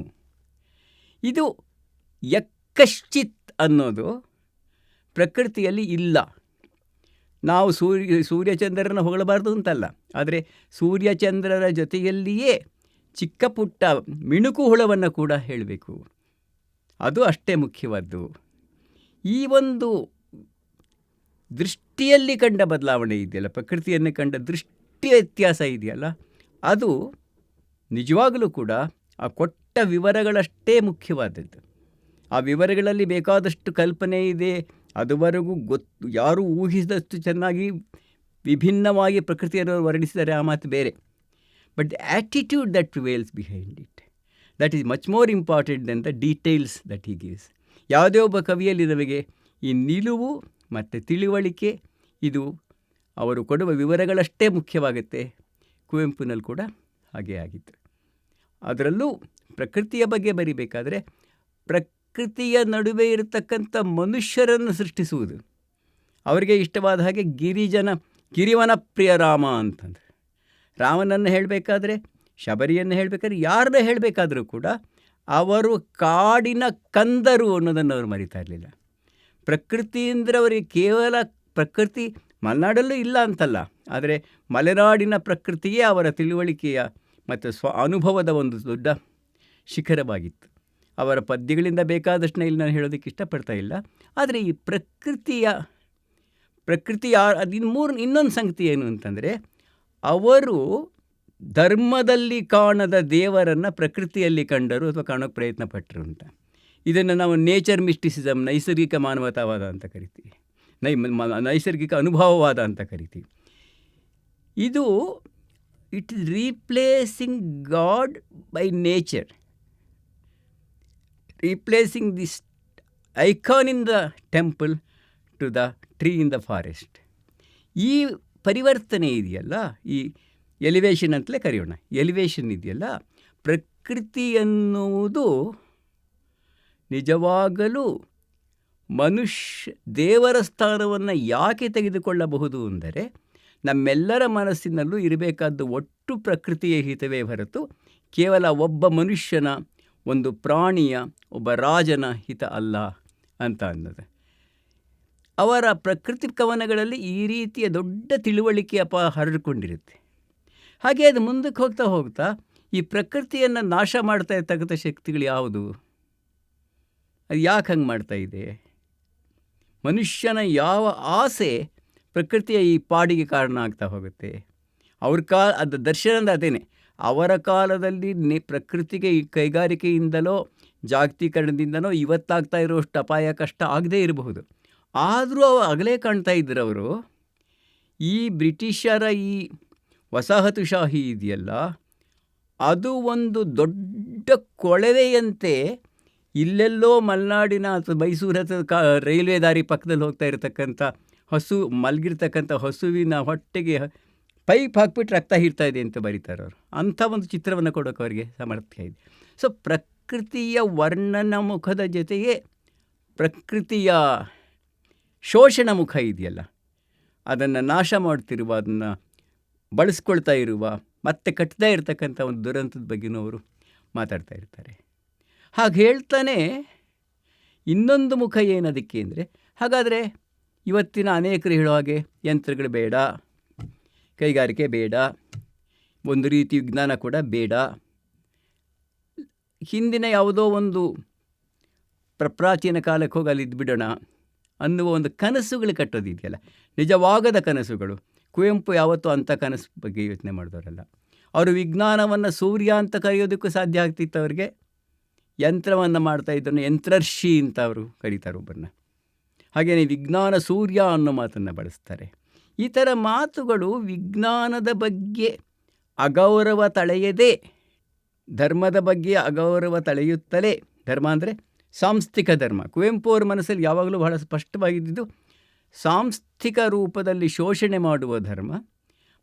ಇದು ಯಕ್ಕಶ್ಚಿತ್ ಅನ್ನೋದು ಪ್ರಕೃತಿಯಲ್ಲಿ ಇಲ್ಲ. ನಾವು ಸೂರ್ಯಚಂದ್ರರನ್ನು ಹೊಗಳಬಾರ್ದು ಅಂತಲ್ಲ, ಆದರೆ ಸೂರ್ಯಚಂದ್ರರ ಜೊತೆಯಲ್ಲಿಯೇ ಚಿಕ್ಕ ಪುಟ್ಟ ಮಿಣುಕು ಹುಳವನ್ನು ಕೂಡ ಹೇಳಬೇಕು. ಅದು ಅಷ್ಟೇ ಮುಖ್ಯವಾದ್ದು. ಈ ಒಂದು ದೃಷ್ಟಿಯಲ್ಲಿ ಕಂಡ ಬದಲಾವಣೆ ಇದೆಯಲ್ಲ, ಪ್ರಕೃತಿಯನ್ನು ಕಂಡ ದೃಷ್ಟಿ ವ್ಯತ್ಯಾಸ ಇದೆಯಲ್ಲ, ಅದು ನಿಜವಾಗಲೂ ಕೂಡ ಆ ಕೊಟ್ಟ ವಿವರಗಳಷ್ಟೇ ಮುಖ್ಯವಾದದ್ದು. ಆ ವಿವರಗಳಲ್ಲಿ ಬೇಕಾದಷ್ಟು ಕಲ್ಪನೆ ಇದೆ, ಅದುವರೆಗೂ ಯಾರೂ ಊಹಿಸಿದಷ್ಟು ಚೆನ್ನಾಗಿ ವಿಭಿನ್ನವಾಗಿ ಪ್ರಕೃತಿಯನ್ನು ವರ್ಣಿಸಿದರೆ ಆ ಮಾತು ಬೇರೆ. But the attitude that prevails behind it, that is much more important than the details that he gives. ಯಾವುದೇ ಒಬ್ಬ ಕವಿಯಲ್ಲಿ ನಮಗೆ ಈ ನಿಲುವು ಮತ್ತು ತಿಳುವಳಿಕೆ, ಇದು ಅವರು ಕೊಡುವ ವಿವರಗಳಷ್ಟೇ ಮುಖ್ಯವಾಗುತ್ತೆ. ಕುವೆಂಪುನಲ್ಲಿ ಕೂಡ ಹಾಗೇ ಆಗಿತ್ತು. ಅದರಲ್ಲೂ ಪ್ರಕೃತಿಯ ಬಗ್ಗೆ ಬರಿಬೇಕಾದ್ರೆ ಪ್ರಕೃತಿಯ ನಡುವೆ ಇರತಕ್ಕಂಥ ಮನುಷ್ಯರನ್ನು ಸೃಷ್ಟಿಸುವುದು. ಅವರಿಗೆ ಇಷ್ಟವಾದ ಹಾಗೆ ಗಿರಿವನ ಪ್ರಿಯ ರಾಮ ಅಂತಂದರೆ, ರಾಮನನ್ನು ಹೇಳಬೇಕಾದ್ರೆ, ಶಬರಿಯನ್ನು ಹೇಳಬೇಕಾದ್ರೆ, ಯಾರನ್ನ ಹೇಳಬೇಕಾದ್ರೂ ಕೂಡ ಅವರು ಕಾಡಿನ ಕಂದರು ಅನ್ನೋದನ್ನು ಅವರು ಮರಿತಾ ಇರಲಿಲ್ಲ. ಪ್ರಕೃತಿ ಅಂದರೆ ಅವರಿಗೆ ಕೇವಲ ಪ್ರಕೃತಿ ಮಲೆನಾಡಲ್ಲೂ ಇಲ್ಲ ಅಂತಲ್ಲ, ಆದರೆ ಮಲೆನಾಡಿನ ಪ್ರಕೃತಿಯೇ ಅವರ ತಿಳುವಳಿಕೆಯ ಮತ್ತು ಅನುಭವದ ಒಂದು ದೊಡ್ಡ ಶಿಖರವಾಗಿತ್ತು. ಅವರ ಪದ್ಯಗಳಿಂದ ಬೇಕಾದಷ್ಟನ್ನ ಇಲ್ಲಿ ನಾನು ಹೇಳೋದಕ್ಕೆ ಇಷ್ಟಪಡ್ತಾ ಇಲ್ಲ. ಆದರೆ ಈ ಪ್ರಕೃತಿಯ ಅದು ಇನ್ನೊಂದು ಸಂಗತಿ ಏನು ಅಂತಂದರೆ, ಅವರು ಧರ್ಮದಲ್ಲಿ ಕಾಣದ ದೇವರನ್ನು ಪ್ರಕೃತಿಯಲ್ಲಿ ಕಂಡರು ಅಥವಾ ಕಾಣೋಕ್ಕೆ ಪ್ರಯತ್ನ ಪಟ್ಟರು ಅಂತ. ಇದನ್ನು ನಾವು ನೇಚರ್ ಮಿಸ್ಟಿಸಿಸಮ್, ನೈಸರ್ಗಿಕ ಮಾನವತಾವಾದ ಅಂತ ಕರಿತೀವಿ, ನೈಸರ್ಗಿಕ ಅನುಭವವಾದ ಅಂತ ಕರಿತೀವಿ. ಇದು it is replacing god by nature, replacing this icon in the temple to the tree in the forest. ಈ ಪರಿವರ್ತನೆ ಇದೆಯಲ್ಲ, ಈ ಎಲಿವೇಶನ್ ಅಂತಲೇ ಕರೆಯೋಣ, ಎಲಿವೇಶನ್ ಇದೆಯಲ್ಲ, ಪ್ರಕೃತಿ ಎನ್ನುವುದು ನಿಜವಾಗಲೂ ದೇವರ ಸ್ಥಾನವನ್ನು ಯಾಕೆ ತೆಗೆದುಕೊಳ್ಳಬಹುದು ಅಂದರೆ, ನಮ್ಮೆಲ್ಲರ ಮನಸ್ಸಿನಲ್ಲೂ ಇರಬೇಕಾದ್ದು ಒಟ್ಟು ಪ್ರಕೃತಿಯ ಹಿತವೇ ಹೊರತು ಕೇವಲ ಒಬ್ಬ ಮನುಷ್ಯನ, ಒಂದು ಪ್ರಾಣಿಯ, ಒಬ್ಬ ರಾಜನ ಹಿತ ಅಲ್ಲ ಅಂತ ಅನ್ನೋದು. ಅವರ ಪ್ರಕೃತಿ ಕವನಗಳಲ್ಲಿ ಈ ರೀತಿಯ ದೊಡ್ಡ ತಿಳುವಳಿಕೆ ಹರಡಿಕೊಂಡಿರುತ್ತೆ. ಹಾಗೆ ಅದು ಮುಂದಕ್ಕೆ ಹೋಗ್ತಾ ಹೋಗ್ತಾ ಈ ಪ್ರಕೃತಿಯನ್ನು ನಾಶ ಮಾಡ್ತಾ ಇರ್ತಕ್ಕಂಥ ಶಕ್ತಿಗಳು ಯಾವುದು, ಅದು ಯಾಕೆ ಹಂಗೆ ಮಾಡ್ತಾ ಇದೆ? ಮನುಷ್ಯನ ಯಾವ ಆಸೆ ಪ್ರಕೃತಿಯ ಈ ಪಾಡಿಗೆ ಕಾರಣ ಆಗ್ತಾ ಹೋಗುತ್ತೆ. ಅವ್ರ ಅದು ದರ್ಶನದ ಅದೇನೆ. ಅವರ ಕಾಲದಲ್ಲಿ ಪ್ರಕೃತಿಗೆ ಈ ಕೈಗಾರಿಕೆಯಿಂದಲೋ ಜಾಗತೀಕರಣದಿಂದನೋ ಇವತ್ತಾಗ್ತಾ ಇರೋಷ್ಟು ಅಪಾಯ ಕಷ್ಟ ಆಗದೇ ಇರಬಹುದು. ಆದರೂ ಆಗಲೇ ಕಾಣ್ತಾ ಇದ್ದರು ಅವರು. ಈ ಬ್ರಿಟಿಷರ ಈ ವಸಾಹತುಶಾಹಿ ಇದೆಯಲ್ಲ, ಅದು ಒಂದು ದೊಡ್ಡ ಕೊಳವೆಯಂತೆ ಇಲ್ಲೆಲ್ಲೋ ಮಲೆನಾಡಿನ ಅಥವಾ ಮೈಸೂರು ಹತ್ರ ರೈಲ್ವೆ ದಾರಿ ಪಕ್ಕದಲ್ಲಿ ಹೋಗ್ತಾ ಇರತಕ್ಕಂಥ ಮಲಗಿರ್ತಕ್ಕಂಥ ಹಸುವಿನ ಹೊಟ್ಟೆಗೆ ಪೈಪ್ ಹಾಕ್ಬಿಟ್ಟು ರಕ್ತ ಹೀರ್ತಾ ಇದೆ ಅಂತ ಬರೀತಾರೆ ಅವರು. ಅಂಥ ಒಂದು ಚಿತ್ರವನ್ನು ಕೊಡೋಕೆ ಅವರಿಗೆ ಸಾಮರ್ಥ್ಯ ಇದೆ. ಸೊ ಪ್ರಕೃತಿಯ ವರ್ಣನ ಮುಖದ ಜೊತೆಗೆ ಪ್ರಕೃತಿಯ ಶೋಷಣ ಮುಖ ಇದೆಯಲ್ಲ, ಅದನ್ನು ನಾಶ ಮಾಡ್ತಿರುವ, ಅದನ್ನು ಬಳಸ್ಕೊಳ್ತಾ ಇರುವ, ಮತ್ತೆ ಕಟ್ಟದೇ ಇರತಕ್ಕಂಥ ಒಂದು ದುರಂತದ ಬಗ್ಗೆನೂ ಅವರು ಮಾತಾಡ್ತಾ ಇರ್ತಾರೆ. ಹಾಗೆ ಹೇಳ್ತಾನೆ ಇನ್ನೊಂದು ಮುಖ ಏನದಕ್ಕೆ ಅಂದರೆ, ಹಾಗಾದರೆ ಇವತ್ತಿನ ಅನೇಕರು ಹೇಳೋ ಹಾಗೆ ಯಂತ್ರಗಳು ಬೇಡ, ಕೈಗಾರಿಕೆ ಬೇಡ, ಒಂದು ರೀತಿ ವಿಜ್ಞಾನ ಕೂಡ ಬೇಡ, ಹಿಂದಿನ ಯಾವುದೋ ಒಂದು ಪ್ರಾಚೀನ ಕಾಲಕ್ಕೆ ಹೋಗಿ ಅಲ್ಲಿ ಇದ್ಬಿಡೋಣ ಅನ್ನುವ ಒಂದು ಕನಸುಗಳು ಕಟ್ಟೋದಿದೆಯಲ್ಲ, ನಿಜವಾಗದ ಕನಸುಗಳು. ಕುವೆಂಪು ಯಾವತ್ತೂ ಅಂಥ ಕನಸು ಬಗ್ಗೆ ಯೋಚನೆ ಮಾಡಿದವರಲ್ಲ. ಅವರು ವಿಜ್ಞಾನವನ್ನು ಸೂರ್ಯ ಅಂತ ಕರೆಯೋದಕ್ಕೂ ಸಾಧ್ಯ ಆಗ್ತಿತ್ತು ಅವರಿಗೆ. ಯಂತ್ರವನ್ನು ಮಾಡ್ತಾಯಿದ್ದನ್ನು ಯಂತ್ರರ್ಷಿ ಅಂತ ಅವರು ಕರೀತಾರೆ ಒಬ್ಬರನ್ನ. ಹಾಗೆಯೇ ವಿಜ್ಞಾನ ಸೂರ್ಯ ಅನ್ನೋ ಮಾತನ್ನು ಬಳಸ್ತಾರೆ. ಈ ಥರ ಮಾತುಗಳು ವಿಜ್ಞಾನದ ಬಗ್ಗೆ ಅಗೌರವ ತಳೆಯದೆ, ಧರ್ಮದ ಬಗ್ಗೆ ಅಗೌರವ ತಳೆಯುತ್ತಲೇ, ಧರ್ಮ ಅಂದರೆ ಸಾಂಸ್ಥಿಕ ಧರ್ಮ. ಕುವೆಂಪು ಅವರ ಮನಸ್ಸಲ್ಲಿ ಯಾವಾಗಲೂ ಬಹಳ ಸ್ಪಷ್ಟವಾಗಿದ್ದು ಸಾಂಸ್ಥಿಕ ರೂಪದಲ್ಲಿ ಶೋಷಣೆ ಮಾಡುವ ಧರ್ಮ,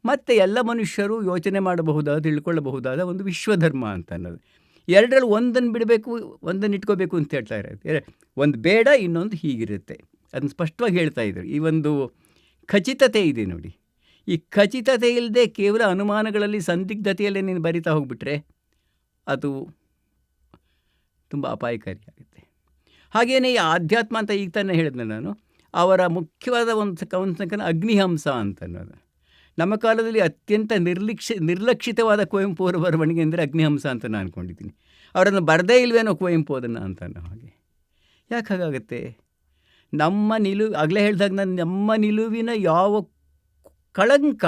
ಮತ್ತು ಎಲ್ಲ ಮನುಷ್ಯರು ಯೋಚನೆ ಮಾಡಬಹುದಾದ, ತಿಳ್ಕೊಳ್ಳಬಹುದಾದ ಒಂದು ವಿಶ್ವಧರ್ಮ ಅಂತ ಅನ್ನೋದು. ಎರಡರಲ್ಲಿ ಒಂದನ್ನು ಬಿಡಬೇಕು, ಒಂದನ್ನು ಇಟ್ಕೋಬೇಕು ಅಂತ ಹೇಳ್ತಾ ಇರೋದು. ಒಂದು ಬೇಡ, ಇನ್ನೊಂದು ಹೀಗಿರುತ್ತೆ, ಅದನ್ನು ಸ್ಪಷ್ಟವಾಗಿ ಹೇಳ್ತಾ ಇದ್ರು. ಈ ಒಂದು ಖಚಿತತೆ ಇದೆ ನೋಡಿ. ಈ ಖಚಿತತೆ ಇಲ್ಲದೆ ಕೇವಲ ಅನುಮಾನಗಳಲ್ಲಿ, ಸಂದಿಗ್ಧತೆಯಲ್ಲೇ ನೀನು ಬರಿತಾ ಹೋಗ್ಬಿಟ್ರೆ ಅದು ತುಂಬ ಅಪಾಯಕಾರಿಯಾಗುತ್ತೆ. ಹಾಗೆಯೇ ಈ ಆಧ್ಯಾತ್ಮ ಅಂತ ಈಗ ತಾನೇ ಹೇಳಿದ್ನ ನಾನು, ಅವರ ಮುಖ್ಯವಾದ ಒಂದು ಅಗ್ನಿಹಂಸ ಅಂತ ಅನ್ನೋದು. ನಮ್ಮ ಕಾಲದಲ್ಲಿ ಅತ್ಯಂತ ನಿರ್ಲಕ್ಷಿತವಾದ ಕುವೆಂಪು ಅವರ ಬರವಣಿಗೆ ಅಂದರೆ ಅಗ್ನಿಹಂಸ ಅಂತ ನಾನು ಅಂದ್ಕೊಂಡಿದ್ದೀನಿ. ಅವರನ್ನು ಬರದೇ ಇಲ್ವೇನೋ ಕುವೆಂಪು ಅದನ್ನು ಅಂತ ಅನ್ನೋ ಹಾಗೆ. ಯಾಕೆ ಹಾಗಾಗುತ್ತೆ? ನಮ್ಮ ಆಗಲೇ ಹೇಳಿದಾಗ ನಮ್ಮ ನಿಲುವಿನ ಯಾವ ಕಳಂಕ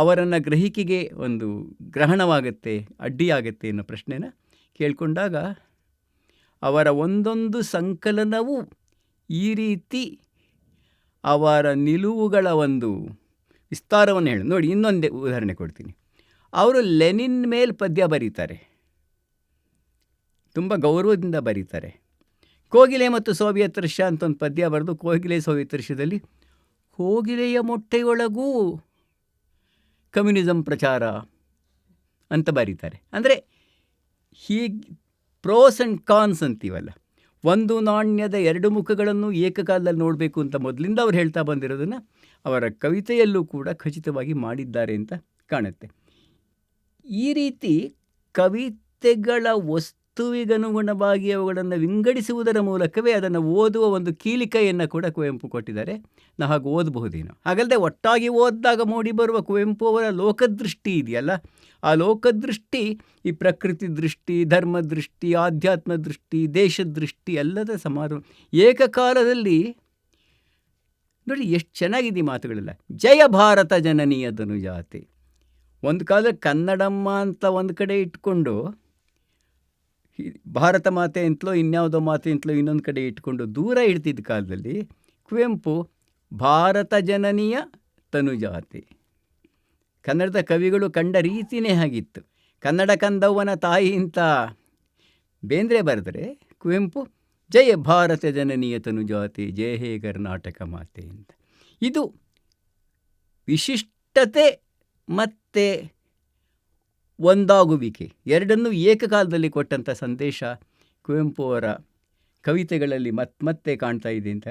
ಅವರನ್ನು ಗ್ರಹಿಕೆಗೆ ಒಂದು ಗ್ರಹಣವಾಗುತ್ತೆ, ಅಡ್ಡಿಯಾಗುತ್ತೆ ಅನ್ನೋ ಪ್ರಶ್ನೆನ ಕೇಳಿಕೊಂಡಾಗ ಅವರ ಒಂದೊಂದು ಸಂಕಲನವೂ ಈ ರೀತಿ ಅವರ ನಿಲುವುಗಳ ಒಂದು ವಿಸ್ತಾರವನ್ನು ಹೇಳಿ ನೋಡಿ. ಇನ್ನೊಂದೇ ಉದಾಹರಣೆ ಕೊಡ್ತೀನಿ. ಅವರು ಲೆನಿನ್ ಮೇಲೆ ಪದ್ಯ ಬರೀತಾರೆ, ತುಂಬ ಗೌರವದಿಂದ ಬರೀತಾರೆ. ಕೋಗಿಲೆ ಮತ್ತು ಸೋವಿಯತ್ ರಷ್ಯಾ ಅಂತ ಒಂದು ಪದ್ಯ ಬರೆದು, ಕೋಗಿಲೆ ಸೋವಿಯತ್ ರಷ್ಯಾದಲ್ಲಿ ಕೋಗಿಲೆಯ ಮೊಟ್ಟೆಯೊಳಗೂ ಕಮ್ಯುನಿಸಮ್ ಪ್ರಚಾರ ಅಂತ ಬರೀತಾರೆ. ಅಂದರೆ ಹೀಗೆ ಪ್ರೋಸ್ ಆ್ಯಂಡ್ ಕಾನ್ಸ್ ಅಂತೀವಲ್ಲ, ಒಂದು ನಾಣ್ಯದ ಎರಡು ಮುಖಗಳನ್ನು ಏಕಕಾಲದಲ್ಲಿ ನೋಡಬೇಕು ಅಂತ ಮೊದಲಿಂದ ಅವ್ರು ಹೇಳ್ತಾ ಬಂದಿರೋದನ್ನು ಅವರ ಕವಿತೆಯಲ್ಲೂ ಕೂಡ ಖಚಿತವಾಗಿ ಮಾಡಿದ್ದಾರೆ ಅಂತ ಕಾಣುತ್ತೆ. ಈ ರೀತಿ ಕವಿತೆಗಳ ವಸ್ತುವಿಗನುಗುಣವಾಗಿ ಅವುಗಳನ್ನು ವಿಂಗಡಿಸುವುದರ ಮೂಲಕವೇ ಅದನ್ನು ಓದುವ ಒಂದು ಕೀಲಿಕೆಯನ್ನು ಕೂಡ ಕುವೆಂಪು ಕೊಟ್ಟಿದ್ದಾರೆ. ನಾವು ಹಾಗೆ ಓದಬಹುದೇನೋ. ಹಾಗಲ್ಲದೆ ಒಟ್ಟಾಗಿ ಓದಿದಾಗ ಮೂಡಿಬರುವ ಕುವೆಂಪು ಅವರ ಲೋಕದೃಷ್ಟಿ ಇದೆಯಲ್ಲ, ಆ ಲೋಕದೃಷ್ಟಿ ಈ ಪ್ರಕೃತಿ ದೃಷ್ಟಿ, ಧರ್ಮ ದೃಷ್ಟಿ, ಆಧ್ಯಾತ್ಮ ದೃಷ್ಟಿ, ದೇಶದ ದೃಷ್ಟಿ ಎಲ್ಲದ ಸಮಾರೋಹ ಏಕಕಾಲದಲ್ಲಿ ನೋಡಿ. ಎಷ್ಟು ಚೆನ್ನಾಗಿದೆ ಈ ಮಾತುಗಳೆಲ್ಲ. ಜಯ ಭಾರತ ಜನನೀಯ ಧನುಜಾತೆ. ಒಂದು ಕಾಲದಲ್ಲಿ ಕನ್ನಡಮ್ಮ ಅಂತ ಒಂದು ಕಡೆ ಇಟ್ಕೊಂಡು, ಭಾರತ ಮಾತೆ ಅಂತಲೋ ಇನ್ಯಾವುದೋ ಮಾತೆ ಅಂತಲೋ ಇನ್ನೊಂದು ಕಡೆ ಇಟ್ಕೊಂಡು ದೂರ ಇಡ್ತಿದ್ದ ಕಾಲದಲ್ಲಿ ಕುವೆಂಪು ಭಾರತ ಜನನೀಯ ತನುಜಾತೆ. ಕನ್ನಡದ ಕವಿಗಳು ಕಂಡ ರೀತಿಯೇ ಆಗಿತ್ತು. ಕನ್ನಡ ಕಂದವ್ವನ ತಾಯಿ ಅಂತ ಬೇಂದ್ರೆ ಬರೆದರೆ, ಕುವೆಂಪು ಜಯ ಭಾರತ ಜನನೀಯ ತನುಜಾತೆ, ಜಯ ಹೇ ಕರ್ನಾಟಕ ಮಾತೆ ಅಂತ. ಇದು ವಿಶಿಷ್ಟತೆ ಮತ್ತು ಒಂದಾಗುವಿಕೆ ಎರಡನ್ನೂ ಏಕಕಾಲದಲ್ಲಿ ಕೊಟ್ಟಂಥ ಸಂದೇಶ ಕುವೆಂಪು ಅವರ ಕವಿತೆಗಳಲ್ಲಿ ಮತ್ತೆ ಕಾಣ್ತಾ ಇದೆ ಅಂತ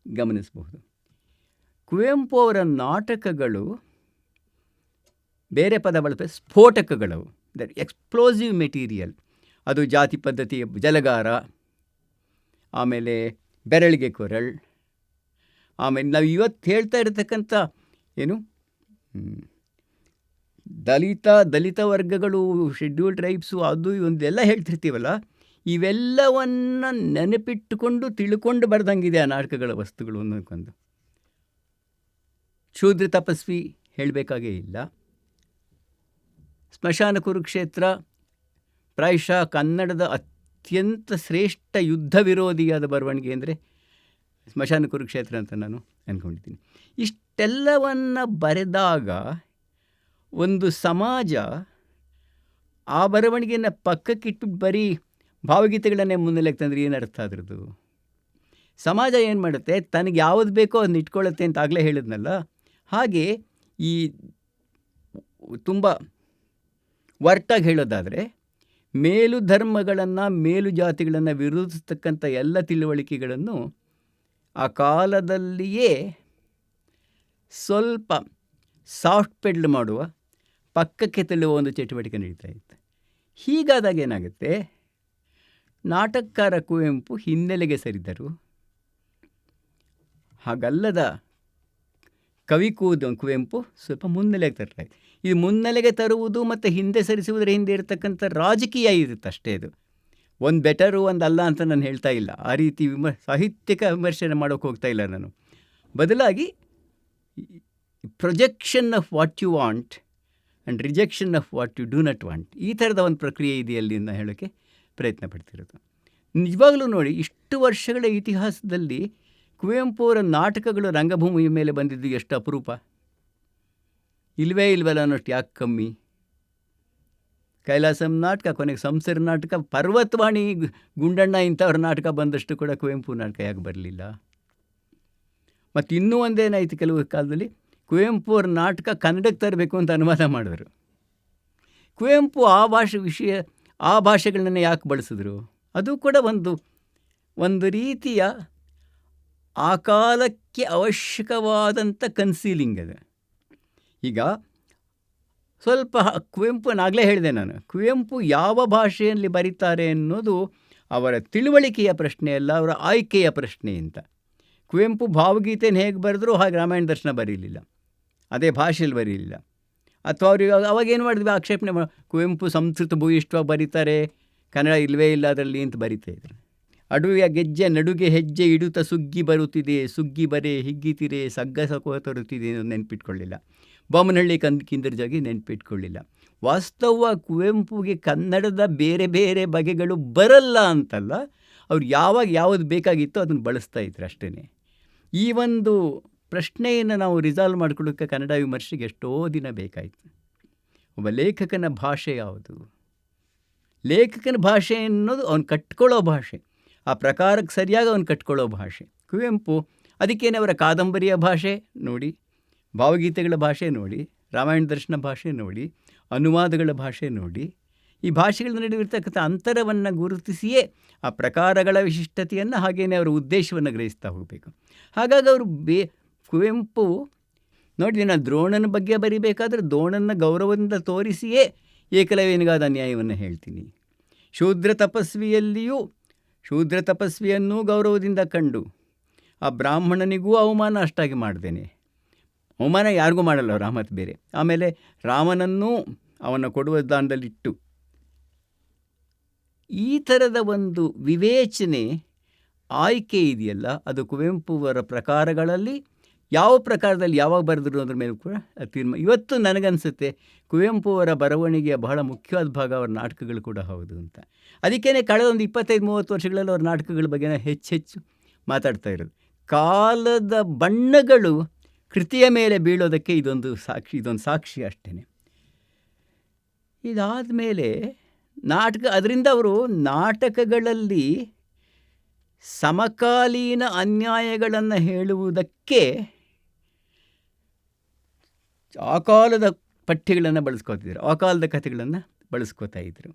ಗಮನಿಸಬಹುದು. ಕುವೆಂಪು ಅವರ ನಾಟಕಗಳು ಬೇರೆ ಪದ ಬಳಕೆ ಸ್ಫೋಟಕಗಳವು, ದಟ್ ಎಕ್ಸ್ಪ್ಲೋಸಿವ್ ಮೆಟೀರಿಯಲ್. ಅದು ಜಾತಿ ಪದ್ಧತಿಯ ಜಲಗಾರ, ಆಮೇಲೆ ಬೆರಳಿಗೆ ಕೊರಳ್, ಆಮೇಲೆ ನಾವು ಇವತ್ತು ಹೇಳ್ತಾ ಇರತಕ್ಕಂಥ ಏನು ದಲಿತ ವರ್ಗಗಳು, ಶೆಡ್ಯೂಲ್ಡ್ ಟ್ರೈಬ್ಸು, ಅದು ಒಂದೆಲ್ಲ ಹೇಳ್ತಿರ್ತೀವಲ್ಲ, ಇವೆಲ್ಲವನ್ನು ನೆನಪಿಟ್ಟುಕೊಂಡು ತಿಳ್ಕೊಂಡು ಬರ್ದಂಗಿದೆ ಆ ನಾಟಕಗಳ ವಸ್ತುಗಳು ಅನ್ನೋಕ್ಕೊಂದು. ಶೂದ್ರ ತಪಸ್ವಿ ಹೇಳಬೇಕಾಗೇ ಇಲ್ಲ. ಸ್ಮಶಾನ ಕುರುಕ್ಷೇತ್ರ ಪ್ರಾಯಶಃ ಕನ್ನಡದ ಅತ್ಯಂತ ಶ್ರೇಷ್ಠ ಯುದ್ಧ ವಿರೋಧಿಯಾದ ಬರವಣಿಗೆ ಅಂದರೆ ಸ್ಮಶಾನ ಕುರುಕ್ಷೇತ್ರ ಅಂತ ನಾನು ಅಂದ್ಕೊಂಡಿದ್ದೀನಿ. ಇಷ್ಟೆಲ್ಲವನ್ನು ಬರೆದಾಗ ಒಂದು ಸಮಾಜ ಆ ಬರವಣಿಗೆಯನ್ನು ಪಕ್ಕಕ್ಕಿಟ್ಬಿಟ್ಟು ಬರೀ ಭಾವಗೀತೆಗಳನ್ನೇ ಮುನ್ನೆಲೆಗೆ ತಂದರೆ ಏನು ಅರ್ಥ ಅದರದ್ದು? ಸಮಾಜ ಏನು ಮಾಡುತ್ತೆ, ತನಗೆ ಯಾವುದು ಬೇಕೋ ಅದನ್ನ ಇಟ್ಕೊಳ್ಳುತ್ತೆ ಅಂತ ಆಗಲೇ ಹೇಳಿದ್ನಲ್ಲ. ಹಾಗೆ ಈ ತುಂಬ ಒರ್ಟಾಗಿ ಹೇಳೋದಾದರೆ, ಮೇಲು ಧರ್ಮಗಳನ್ನು, ಮೇಲು ಜಾತಿಗಳನ್ನು ವಿರೋಧಿಸ್ತಕ್ಕಂಥ ಎಲ್ಲ ತಿಳುವಳಿಕೆಗಳನ್ನು ಆ ಕಾಲದಲ್ಲಿಯೇ ಸ್ವಲ್ಪ ಸಾಫ್ಟ್ ಪೆಡ್ಲ್ ಮಾಡುವ, ಪಕ್ಕಕ್ಕೆ ತಳ್ಳುವ ಒಂದು ಚಟುವಟಿಕೆ ನಡೀತಾ ಇತ್ತು. ಹೀಗಾದಾಗ ಏನಾಗುತ್ತೆ, ನಾಟಕಕಾರ ಕುವೆಂಪು ಹಿನ್ನೆಲೆಗೆ ಸರಿದರು, ಹಾಗಲ್ಲದ ಕವಿ ಕುವೆಂಪು ಸ್ವಲ್ಪ ಮುನ್ನೆಲೆಗೆ ತರಲಾಯಿತು. ಇದು ಮುನ್ನೆಲೆಗೆ ತರುವುದು ಮತ್ತು ಹಿಂದೆ ಸರಿಸುವುದರ ಹಿಂದೆ ಇರತಕ್ಕಂಥ ರಾಜಕೀಯ ಇರುತ್ತೆ ಅಷ್ಟೇ. ಇದು ಒಂದು ಬೆಟರು ಒಂದು ಅಲ್ಲ ಅಂತ ನಾನು ಹೇಳ್ತಾ ಇಲ್ಲ. ಆ ರೀತಿ ಸಾಹಿತ್ಯಿಕ ವಿಮರ್ಶನೆ ಮಾಡೋಕ್ಕೆ ಹೋಗ್ತಾ ಇಲ್ಲ ನಾನು. ಬದಲಾಗಿ projection of what you want and rejection of what you do not want, ಈ ಥರದ ಒಂದು ಪ್ರಕ್ರಿಯೆ ಇದೆಯಲ್ಲಿ ನಾನು ಹೇಳೋಕ್ಕೆ ಪ್ರಯತ್ನ ಪಡ್ತಿರೋದು. ನಿಜವಾಗಲೂ ನೋಡಿ, ಇಷ್ಟು ವರ್ಷಗಳ ಇತಿಹಾಸದಲ್ಲಿ ಕುವೆಂಪು ಅವರ ನಾಟಕಗಳು ರಂಗಭೂಮಿಯ ಮೇಲೆ ಬಂದಿದ್ದು ಎಷ್ಟು ಅಪರೂಪ. ಇಲ್ವಲ್ಲ ಅನ್ನೋಷ್ಟು ಯಾಕೆ ಕಮ್ಮಿ. ಕೈಲಾಸಂ ನಾಟಕ, ಕೊನೆಗೆ ಸಂಸರ ನಾಟಕ, ಪರ್ವತವಾಣಿ, ಗುಂಡಣ್ಣ ಇಂಥವ್ರ ನಾಟಕ ಬಂದಷ್ಟು ಕೂಡ ಕುವೆಂಪು ನಾಟಕ ಯಾಕೆ ಬರಲಿಲ್ಲ. ಮತ್ತು ಇನ್ನೂ ಒಂದೇನಾಯಿತು, ಕೆಲವು ಕಾಲದಲ್ಲಿ ಕುವೆಂಪು ಅವ್ರ ನಾಟಕ ಕನ್ನಡಕ್ಕೆ ತರಬೇಕು ಅಂತ ಅನುವಾದ ಮಾಡಿದ್ರು. ಕುವೆಂಪು ಆ ಭಾಷೆಗಳನ್ನೇ ಯಾಕೆ ಬಳಸಿದ್ರು? ಅದು ಕೂಡ ಒಂದು ರೀತಿಯ ಆ ಕಾಲಕ್ಕೆ ಅವಶ್ಯಕವಾದಂಥ ಕನ್ಸೀಲಿಂಗ್ ಅದು. ಈಗ ಸ್ವಲ್ಪ ಕುವೆಂಪುನಾಗಲೇ ಹೇಳಿದೆ ನಾನು, ಕುವೆಂಪು ಯಾವ ಭಾಷೆಯಲ್ಲಿ ಬರೀತಾರೆ ಅನ್ನೋದು ಅವರ ತಿಳುವಳಿಕೆಯ ಪ್ರಶ್ನೆ ಅಲ್ಲ, ಅವರ ಆಯ್ಕೆಯ ಪ್ರಶ್ನೆ ಅಂತ. ಕುವೆಂಪು ಭಾವಗೀತೆಯನ್ನು ಹೇಗೆ ಬರೆದ್ರು ಹಾಗೆ ರಾಮಾಯಣ ದರ್ಶನ ಬರೀಲಿಲ್ಲ, ಅದೇ ಭಾಷೆಯಲ್ಲಿ ಬರೀಲಿಲ್ಲ. ಅಥವಾ ಅವ್ರಿಗೆ ಅವಾಗೇನು ಮಾಡಿದ್ವಿ, ಆಕ್ಷೇಪಣೆ ಕುವೆಂಪು ಸಂಸ್ಕೃತ ಭೂಯಿಷ್ಠವಾಗಿ ಬರೀತಾರೆ, ಕನ್ನಡ ಇಲ್ಲವೇ ಇಲ್ಲ ಅದರಲ್ಲಿ ಅಂತ ಬರೀತಾ ಇದ್ರು. ಅಡುಗೆಯ ಗೆಜ್ಜೆ ನಡುಗೆ ಹೆಜ್ಜೆ ಇಡುತ್ತ ಸುಗ್ಗಿ ಬರುತ್ತಿದೆ, ಸುಗ್ಗಿ ಬರೆ ಹಿಗ್ಗಿತಿರೆ, ಸಗ್ಗ ಸಕುವ ತರುತ್ತಿದೆ ಅನ್ನೋದು ನೆನಪಿಟ್ಕೊಳ್ಳಿಲ್ಲ. ಬೊಮ್ಮನಹಳ್ಳಿ ಕಿಂದರ್ಜಾಗಿ ನೆನಪಿಟ್ಕೊಳ್ಳಿಲ್ಲ. ವಾಸ್ತವ ಕುವೆಂಪುಗೆ ಕನ್ನಡದ ಬೇರೆ ಬೇರೆ ಬಗೆಗಳು ಬರಲ್ಲ ಅಂತಲ್ಲ, ಅವ್ರು ಯಾವುದು ಬೇಕಾಗಿತ್ತೋ ಅದನ್ನು ಬಳಸ್ತಾ ಇದ್ರು ಅಷ್ಟೇ. ಈ ಒಂದು ಪ್ರಶ್ನೆಯನ್ನು ನಾವು ರಿಸಾಲ್ವ್ ಮಾಡ್ಕೊಳ್ಳೋಕ್ಕೆ ಕನ್ನಡ ವಿಮರ್ಶೆಗೆ ಎಷ್ಟೋ ದಿನ ಬೇಕಾಯಿತು. ಒಬ್ಬ ಲೇಖಕನ ಭಾಷೆ ಯಾವುದು? ಲೇಖಕನ ಭಾಷೆ ಅನ್ನೋದು ಅವನು ಕಟ್ಕೊಳ್ಳೋ ಭಾಷೆ, ಆ ಪ್ರಕಾರಕ್ಕೆ ಸರಿಯಾಗಿ ಅವನು ಕಟ್ಕೊಳ್ಳೋ ಭಾಷೆ. ಕುವೆಂಪು ಅದಕ್ಕೇನೆ ಅವರ ಕಾದಂಬರಿಯ ಭಾಷೆ ನೋಡಿ, ಭಾವಗೀತೆಗಳ ಭಾಷೆ ನೋಡಿ, ರಾಮಾಯಣ ದರ್ಶನ ಭಾಷೆ ನೋಡಿ, ಅನುವಾದಗಳ ಭಾಷೆ ನೋಡಿ, ಈ ಭಾಷೆಗಳ ನಡುವಿರ್ತಕ್ಕಂಥ ಅಂತರವನ್ನು ಗುರುತಿಸಿಯೇ ಆ ಪ್ರಕಾರಗಳ ವಿಶಿಷ್ಟತೆಯನ್ನು ಹಾಗೇನೆ ಅವರ ಉದ್ದೇಶವನ್ನು ಗ್ರಹಿಸ್ತಾ ಹೋಗಬೇಕು. ಹಾಗಾಗಿ ಅವರು ಕುವೆಂಪು ನೋಡಿ, ನಾನು ದ್ರೋಣನ ಬಗ್ಗೆ ಬರೀಬೇಕಾದ್ರೆ ದ್ರೋಣನ ಗೌರವದಿಂದ ತೋರಿಸಿಯೇ ಏಕಲವ್ಯನಿಗಾದ ಅನ್ಯಾಯವನ್ನು ಹೇಳ್ತೀನಿ. ಶೂದ್ರ ತಪಸ್ವಿಯನ್ನೂ ಗೌರವದಿಂದ ಕಂಡು ಆ ಬ್ರಾಹ್ಮಣನಿಗೂ ಅವಮಾನ ಅಷ್ಟಾಗಿ ಮಾಡ್ದೇನೆ. ಅವಮಾನ ಯಾರಿಗೂ ಮಾಡಲ್ಲ, ರಾಮತ್ ಬೇರೆ. ಆಮೇಲೆ ರಾಮನನ್ನೂ ಅವನ ಕೊಡುವ ದಾನದಲ್ಲಿಟ್ಟು, ಈ ಥರದ ಒಂದು ವಿವೇಚನೆ, ಆಯ್ಕೆ ಇದೆಯಲ್ಲ, ಅದು ಕುವೆಂಪುವರ ಪ್ರಕಾರಗಳಲ್ಲಿ ಯಾವ ಪ್ರಕಾರದಲ್ಲಿ ಯಾವಾಗ ಬರೆದ್ರು ಅದ್ರ ಮೇಲೆ ಕೂಡ ತೀರ್ಮಾನ. ಇವತ್ತು ನನಗನ್ಸುತ್ತೆ ಕುವೆಂಪುವರ ಬರವಣಿಗೆಯ ಬಹಳ ಮುಖ್ಯವಾದ ಭಾಗ ಅವರ ನಾಟಕಗಳು ಕೂಡ ಹೌದು ಅಂತ. ಅದಕ್ಕೇ ಕಳೆದ ಒಂದು 25-30 ವರ್ಷಗಳಲ್ಲಿ ಅವ್ರ ನಾಟಕಗಳ ಬಗ್ಗೆ ಹೆಚ್ಚು ಮಾತಾಡ್ತಾ ಇರೋದು. ಕಾಲದ ಬಣ್ಣಗಳು ಕೃತಿಯ ಮೇಲೆ ಬೀಳೋದಕ್ಕೆ ಇದೊಂದು ಸಾಕ್ಷಿ ಅಷ್ಟೇ. ಇದಾದ ಮೇಲೆ ಅದರಿಂದ ಅವರು ನಾಟಕಗಳಲ್ಲಿ ಸಮಕಾಲೀನ ಅನ್ಯಾಯಗಳನ್ನು ಹೇಳುವುದಕ್ಕೆ ಆ ಕಾಲದ ಪಠ್ಯಗಳನ್ನು ಬಳಸ್ಕೋತಿದ್ರು, ಆ ಕಾಲದ ಕಥೆಗಳನ್ನು ಬಳಸ್ಕೋತಾ ಇದ್ರು.